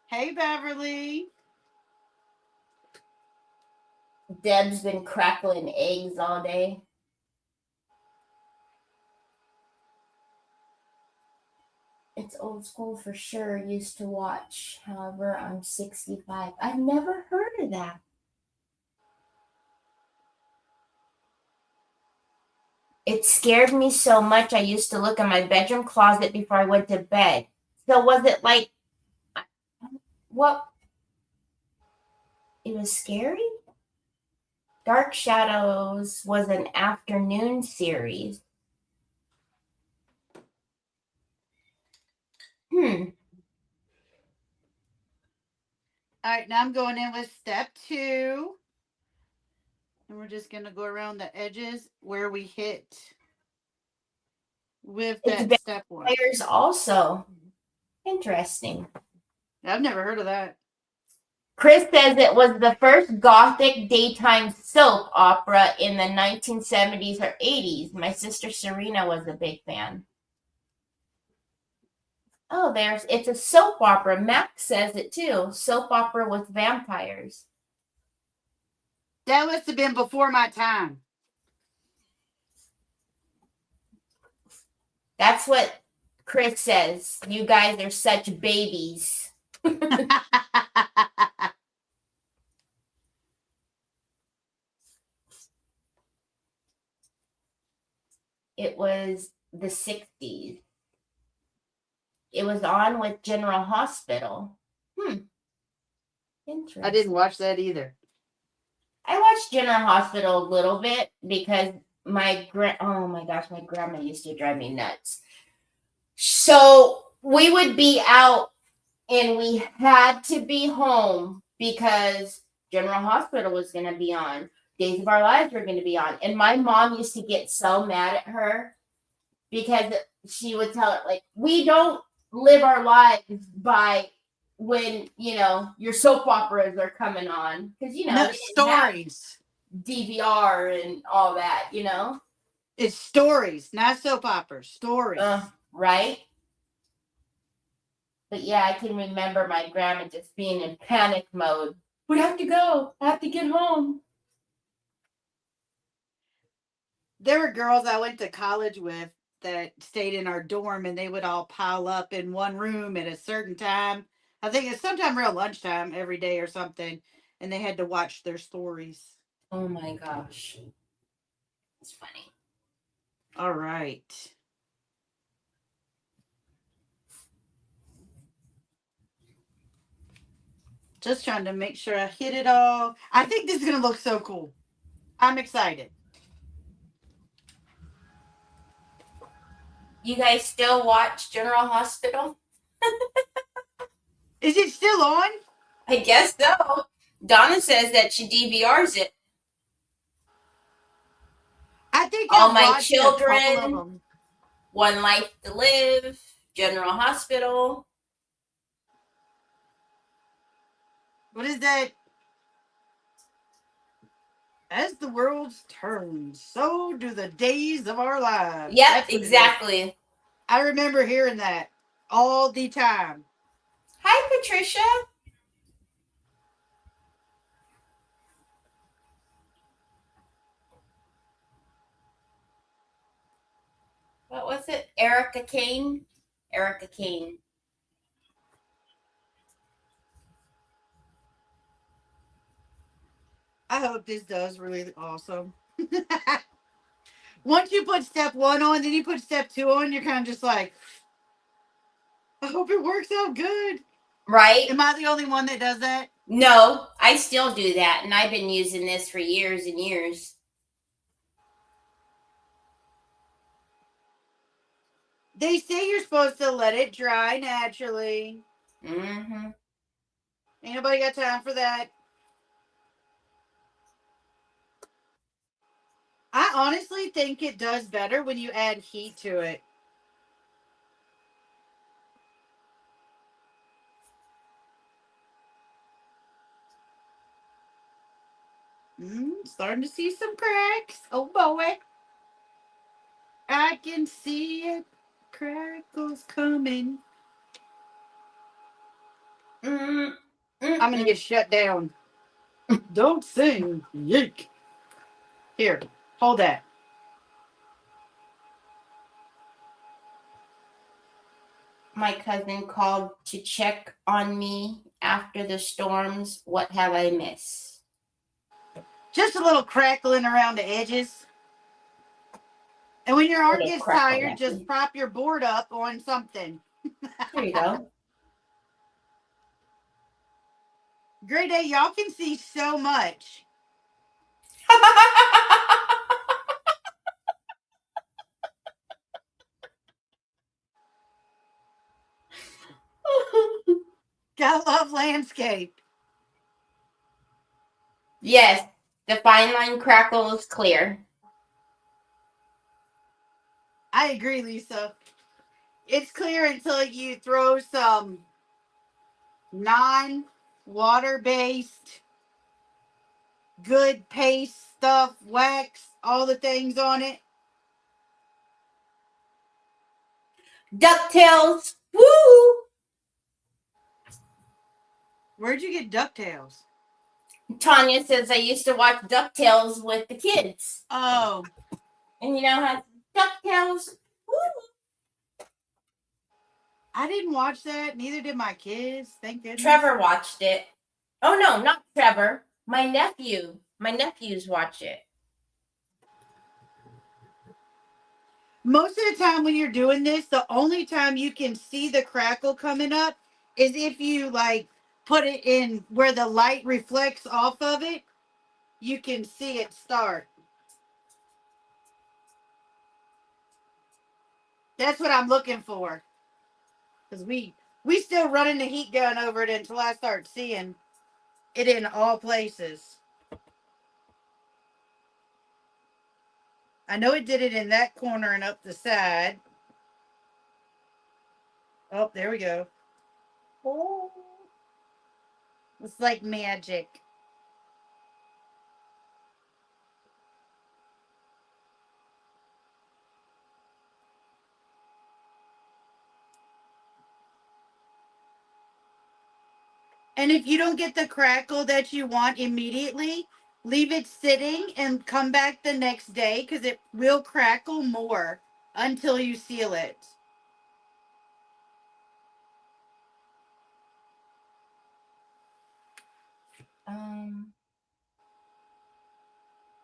Hey, Beverly. Deb's been crackling eggs all day. It's old school for sure. Used to watch. However, I'm 65. I've never heard of that. It scared me so much. I used to look in my bedroom closet before I went to bed. So was it like what? It was scary? Dark Shadows was an afternoon series. All right, now I'm going in with step 2. And we're just going to go around the edges where we hit with that It's step 1. vampires also. Interesting. I've never heard of that. Chris says it was the first gothic daytime soap opera in the 1970s or 80s. My sister Serena was a big fan. Oh, it's a soap opera. Max says it too. Soap opera with vampires. That must have been before my time. That's what Chris says. You guys are such babies. It was the 60s. It was on with General Hospital. Interesting. I didn't watch that either. I watched General Hospital a little bit because oh my gosh, my grandma used to drive me nuts. So we would be out and we had to be home because General Hospital was going to be on. Days of Our Lives were going to be on. And my mom used to get so mad at her because she would tell her, like, we don't live our lives by when, your soap operas are coming on. Because, No, stories. DVR and all that, It's stories, not soap operas. Stories. Right? But yeah, I can remember my grandma just being in panic mode. We have to go. I have to get home. There were girls I went to college with that stayed in our dorm, and they would all pile up in one room at a certain time. I think it's sometime around lunchtime every day or something, and they had to watch their stories. Oh my gosh. It's funny. All right. Just trying to make sure I hit it all. I think this is going to look so cool. I'm excited. You guys still watch General Hospital? Is it still on? I guess so. Donna says that she DVRs it. I think All I've My watched a couple of Children, them. One Life to Live, General Hospital. What is that? As the world turns, so do the days of our lives. Yep, That's what exactly. I remember hearing that all the time. Hi, Patricia. What was it? Erica Kane? Erica Kane. I hope this does really awesome. Once you put step 1 on, then you put step 2 on, you're kind of just like, I hope it works out good. Right? Am I the only one that does that? No, I still do that, and I've been using this for years and years. They say you're supposed to let it dry naturally. Mm-hmm. Ain't nobody got time for that. I honestly think it does better when you add heat to it. Starting to see some cracks. Oh boy. I can see it. Crackles coming. I'm going to get shut down. Don't sing. Yeek. Here, hold that. My cousin called to check on me after the storms. What have I missed? Just a little crackling around the edges. And when your arm gets tired, just prop your board up on something. There you go. Great day. Y'all can see so much. Gotta love landscape. Yes, the fine line crackle is clear. I agree, Lisa. It's clear until you throw some non-water-based, good paste stuff, wax, all the things on it. DuckTales. Woo! Where'd you get DuckTales? Tanya says I used to watch DuckTales with the kids. Oh. And you know how DuckTales. Woo! I didn't watch that. Neither did my kids. Thank goodness. Trevor watched it. Oh, no, not Trevor. My nephew. My nephews watch it. Most of the time when you're doing this, the only time you can see the crackle coming up is if you like put it in where the light reflects off of it. You can see it start. That's what I'm looking for. Because we still running the heat gun over it until I start seeing it in all places. I know it did it in that corner and up the side. Oh, there we go. Oh, it's like magic. And if you don't get the crackle that you want immediately, leave it sitting and come back the next day because it will crackle more until you seal it.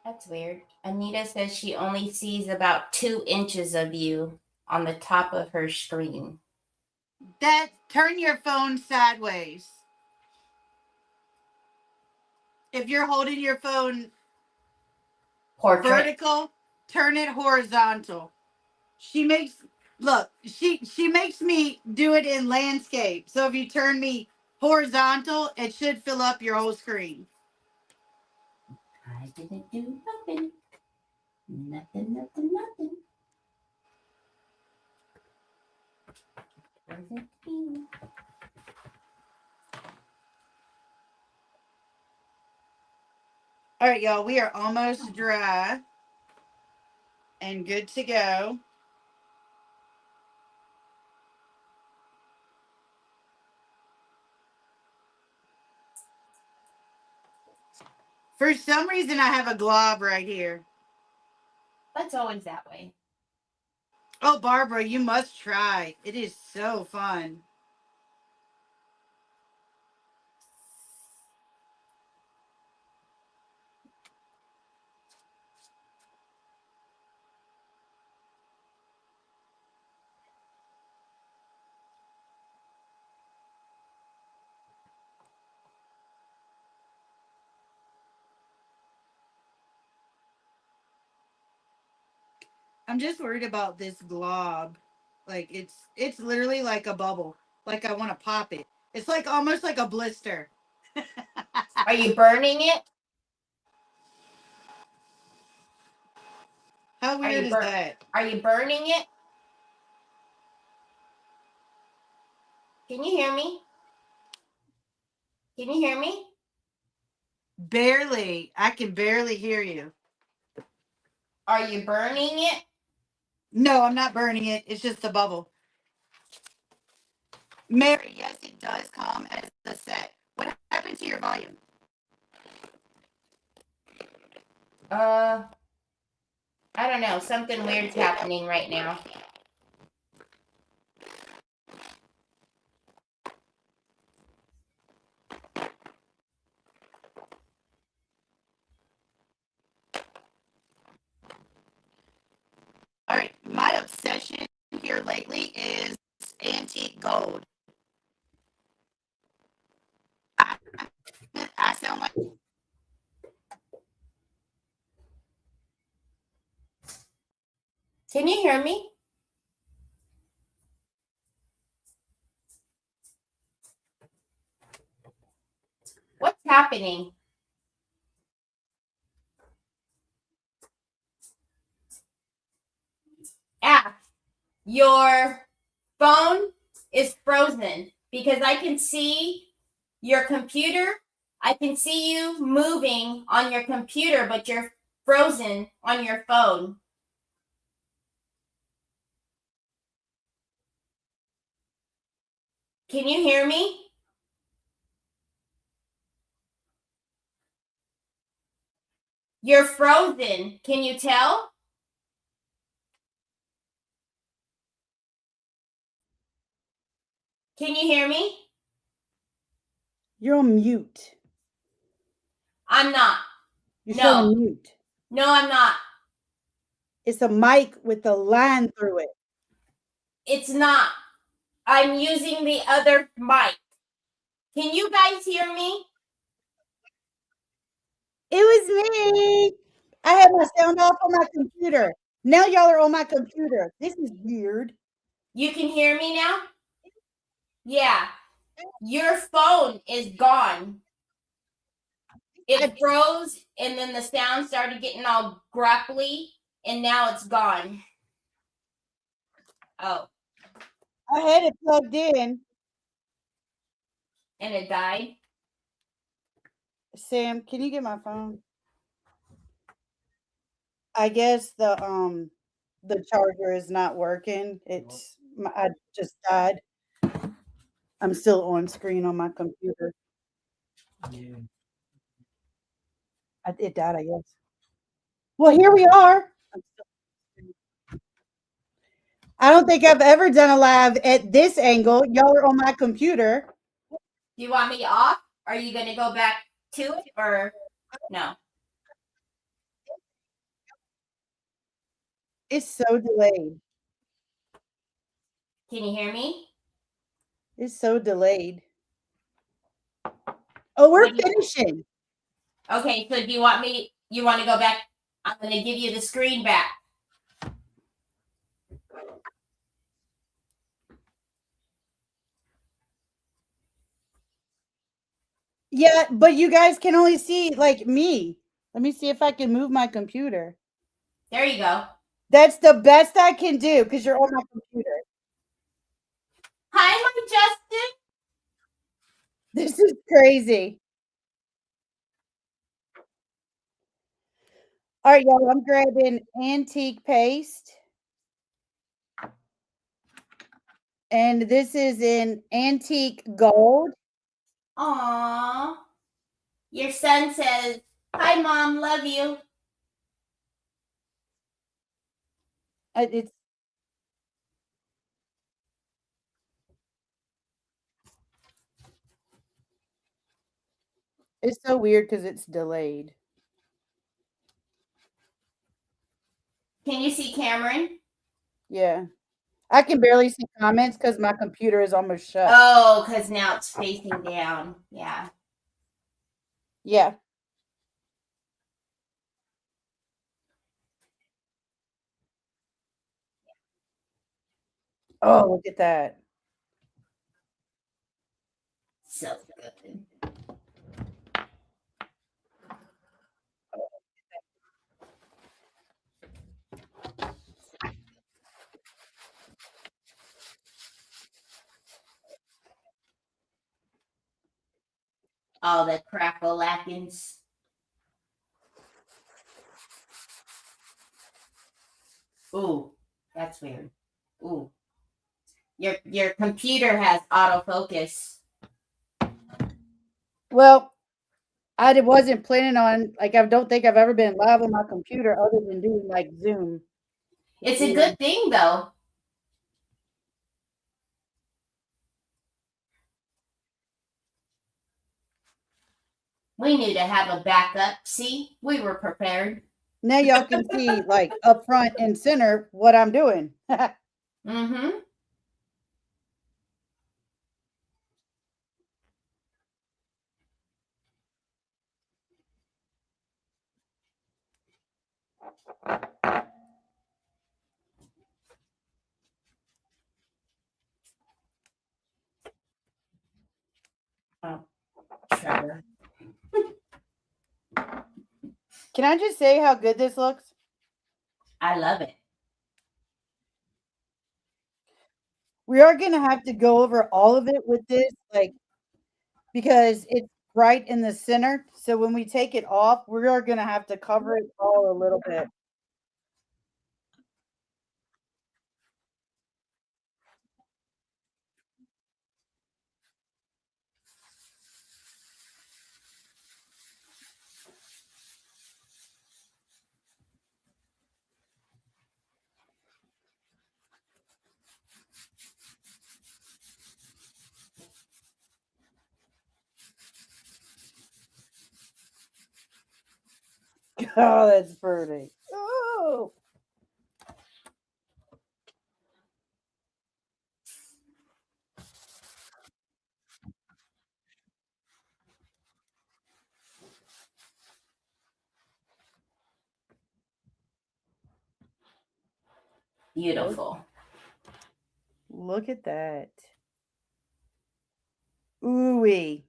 That's weird. Anita says she only sees about 2 inches of you on the top of her screen. Turn your phone sideways. If you're holding your phone vertical, turn it horizontal. She makes me do it in landscape. So if you turn me horizontal, it should fill up your whole screen. I didn't do nothing. Nothing. All right, y'all, we are almost dry and good to go. For some reason, I have a glob right here. That's always that way. Oh, Barbara, you must try. It is so fun. I'm just worried about this glob. Like it's literally like a bubble. Like I want to pop it. It's like almost like a blister. Are you burning it? How weird is that? Are you burning it? Can you hear me? Can you hear me? Barely. I can barely hear you. Are you burning it? No, I'm not burning it. It's just a bubble. Mary, yes, it does come as a set. What happened to your volume? I don't know. Something weird's happening right now. All right, my obsession here lately is antique gold. I sound like Can you hear me? What's happening? Your phone is frozen because I can see your computer. I can see you moving on your computer, but you're frozen on your phone. Can you hear me? You're frozen. Can you tell? Can you hear me? you're on mute. I'm not. You're No. showing mute. No, I'm not. It's a mic with a line through it. It's not. I'm using the other mic. Can you guys hear me? It was me. I had my sound off on my computer. Now y'all are on my computer. This is weird. You can hear me now? Yeah. Your phone is gone. It froze and then the sound started getting all grapply and now it's gone. Oh. I had it plugged in. And it died? Sam, can you get my phone? I guess the charger is not working. I just died. I'm still on screen on my computer. It died, I guess. Well, here we are. I don't think I've ever done a live at this angle. Y'all are on my computer. Do you want me off? Are you going to go back to it or no? It's so delayed. Can you hear me? It's so delayed. Oh, we're finishing. Okay, so do you want to go back? I'm going to give you the screen back. Yeah, but you guys can only see like me. Let me see if I can move my computer. There you go. That's the best I can do because you're on my computer. Hi, my Justin. This is crazy. All right, y'all. I'm grabbing antique paste. And this is in antique gold. Aww. Your son says, "Hi, Mom, love you." It's so weird because it's delayed. Can you see Cameron? Yeah. I can barely see comments because my computer is almost shut. Oh, because now it's facing down. Yeah. Yeah. Oh, look at that. So good. All the crackle-lackins. Ooh, that's weird. Ooh. Your computer has autofocus. Well, I wasn't planning on like I don't think I've ever been live on my computer other than doing like Zoom. It's a good thing though. We knew to have a backup. See, we were prepared. Now y'all can see like up front and center what I'm doing. Mm-hmm. Oh, Trevor. Can I just say how good this looks? I love it. We are gonna have to go over all of it with this, like because it's right in the center. So when we take it off, we are gonna have to cover it all a little bit. Oh, that's pretty. Oh. Beautiful. Look at that. Ooh-wee.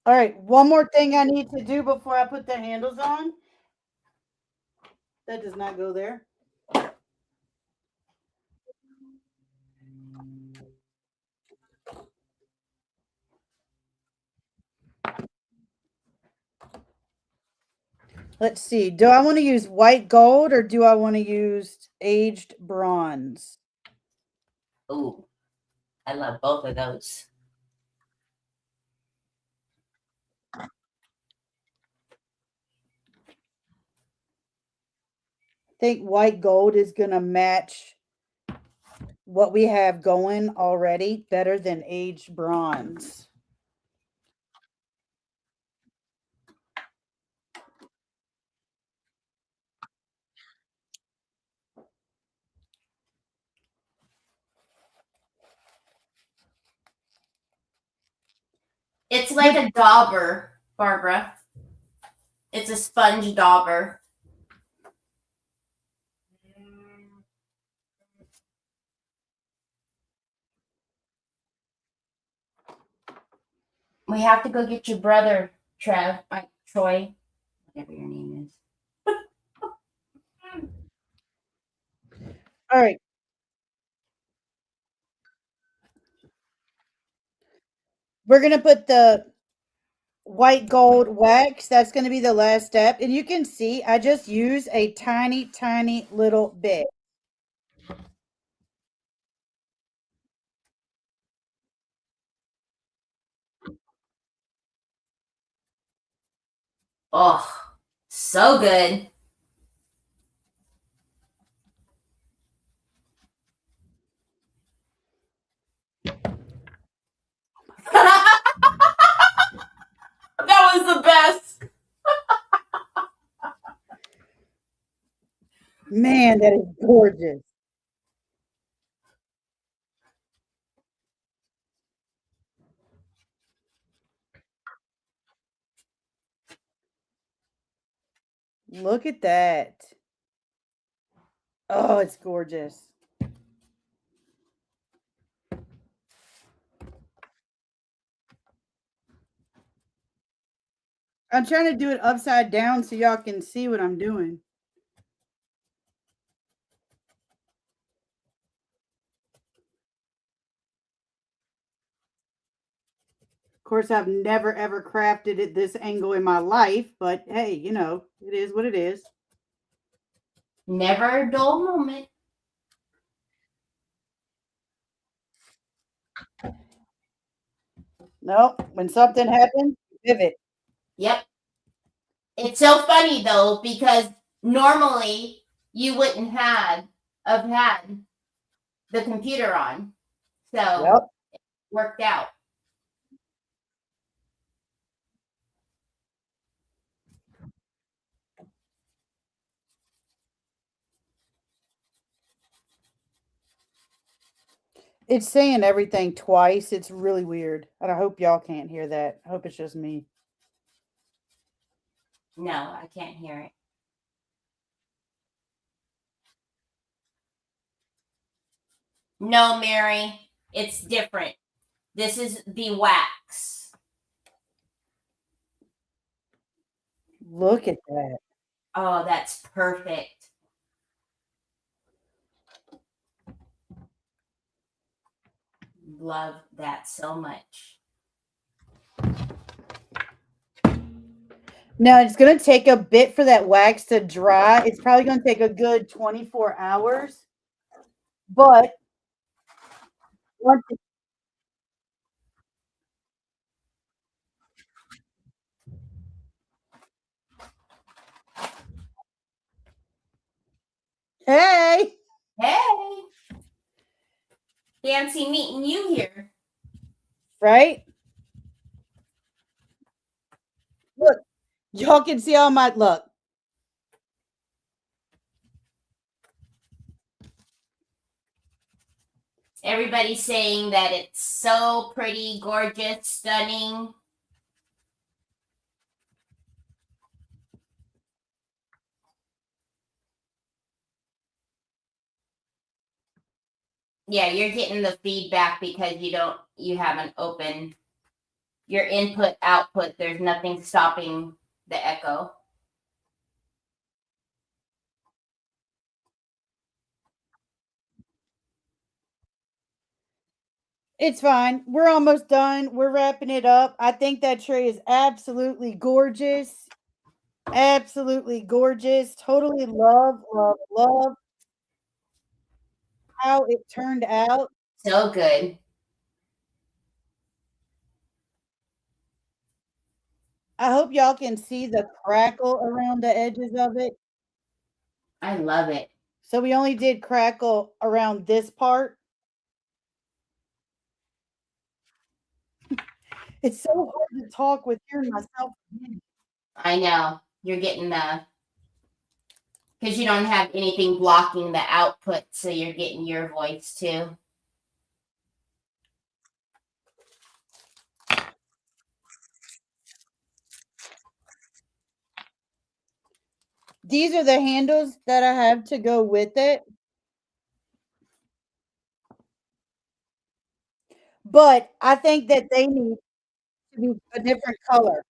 All right, one more thing I need to do before I put the handles on. That does not go there. Let's see. Do I want to use white gold or do I want to use aged bronze? Ooh, I love both of those. I think white gold is going to match what we have going already better than aged bronze. It's like a dauber, Barbara. It's a sponge dauber. We have to go get your brother, Troy, whatever your name is. All right. We're going to put the white gold wax. That's going to be the last step. And you can see I just use a tiny, tiny little bit. Oh, so good. That was the best. Man, that is gorgeous. Look at that. Oh, it's gorgeous. I'm trying to do it upside down so y'all can see what I'm doing. Of course, I've never ever crafted it this angle in my life, but hey, you know, it is what it is. Never a dull moment. Nope. When something happens, pivot. Yep. It's so funny though, because normally you wouldn't have had the computer on. So Yep. worked out. It's saying everything twice. It's really weird. And I hope y'all can't hear that. I hope it's just me. No, I can't hear it. No, Mary, it's different. This is the wax. Look at that. Oh, that's perfect. Love that so much. Now it's going to take a bit for that wax to dry. It's probably going to take a good 24 hours. But once it, hey, Hey, fancy meeting you here. right? Look, y'all can see all my look. Everybody's saying that it's so pretty, gorgeous, stunning. Yeah, you're getting the feedback because you haven't opened your input output. There's nothing stopping the echo. It's fine. We're almost done. We're wrapping it up. I think that tray is absolutely gorgeous. Absolutely gorgeous. Totally love, love, love how it turned out. So good. I hope y'all can see the crackle around the edges of it. I love it. So we only did crackle around this part. It's so hard to talk with hearing myself. I know. You're getting the because you don't have anything blocking the output, so you're getting your voice too. These are the handles that I have to go with it. But I think that they need to to be a different color.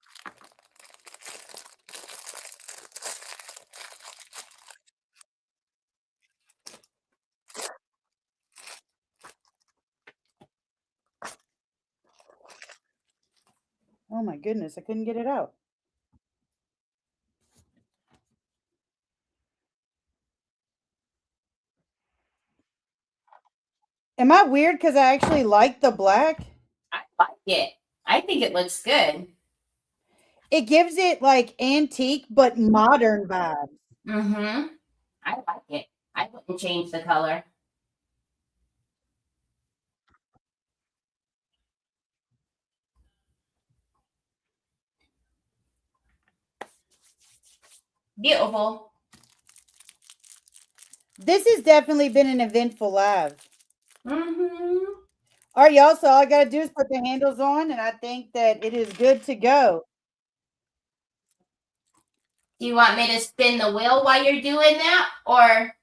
Oh my goodness, I couldn't get it out. Am I weird because I actually like the black? I like it. I think it looks good. It gives it like antique but modern vibes. Mm-hmm. I like it. I wouldn't change the color. Beautiful. This has definitely been an eventful live. Mm-hmm. All right, y'all. So all I got to do is put the handles on, and I think that it is good to go. Do you want me to spin the wheel while you're doing that? Or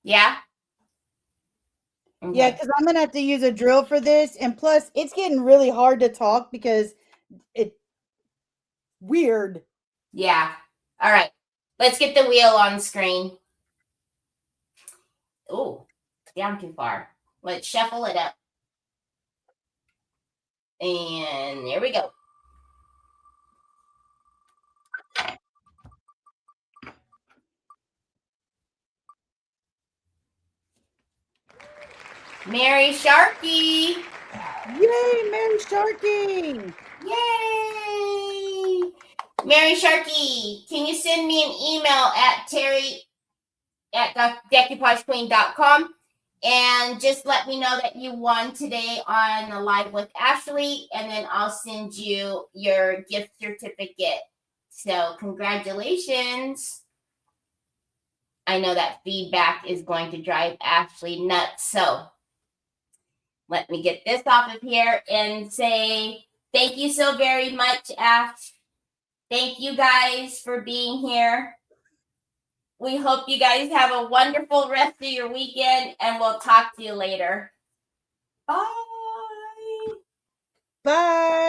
yeah? Okay. Yeah, because I'm gonna have to use a drill for this, and plus, it's getting really hard to talk because it's weird. Yeah. All right. Let's get the wheel on screen. Oh, down too far. Let's shuffle it up. And there we go. Mary Sharky. Yay, Mary Sharky! Yay! Mary Sharky, can you send me an email at Terry@decoupagqueen.com and just let me know that you won today on the live with Ashley, and then I'll send you your gift certificate. So congratulations. I know that feedback is going to drive Ashley nuts. So let me get this off of here and say thank you so very much, Ash. Thank you guys for being here. We hope you guys have a wonderful rest of your weekend, and we'll talk to you later. Bye. Bye.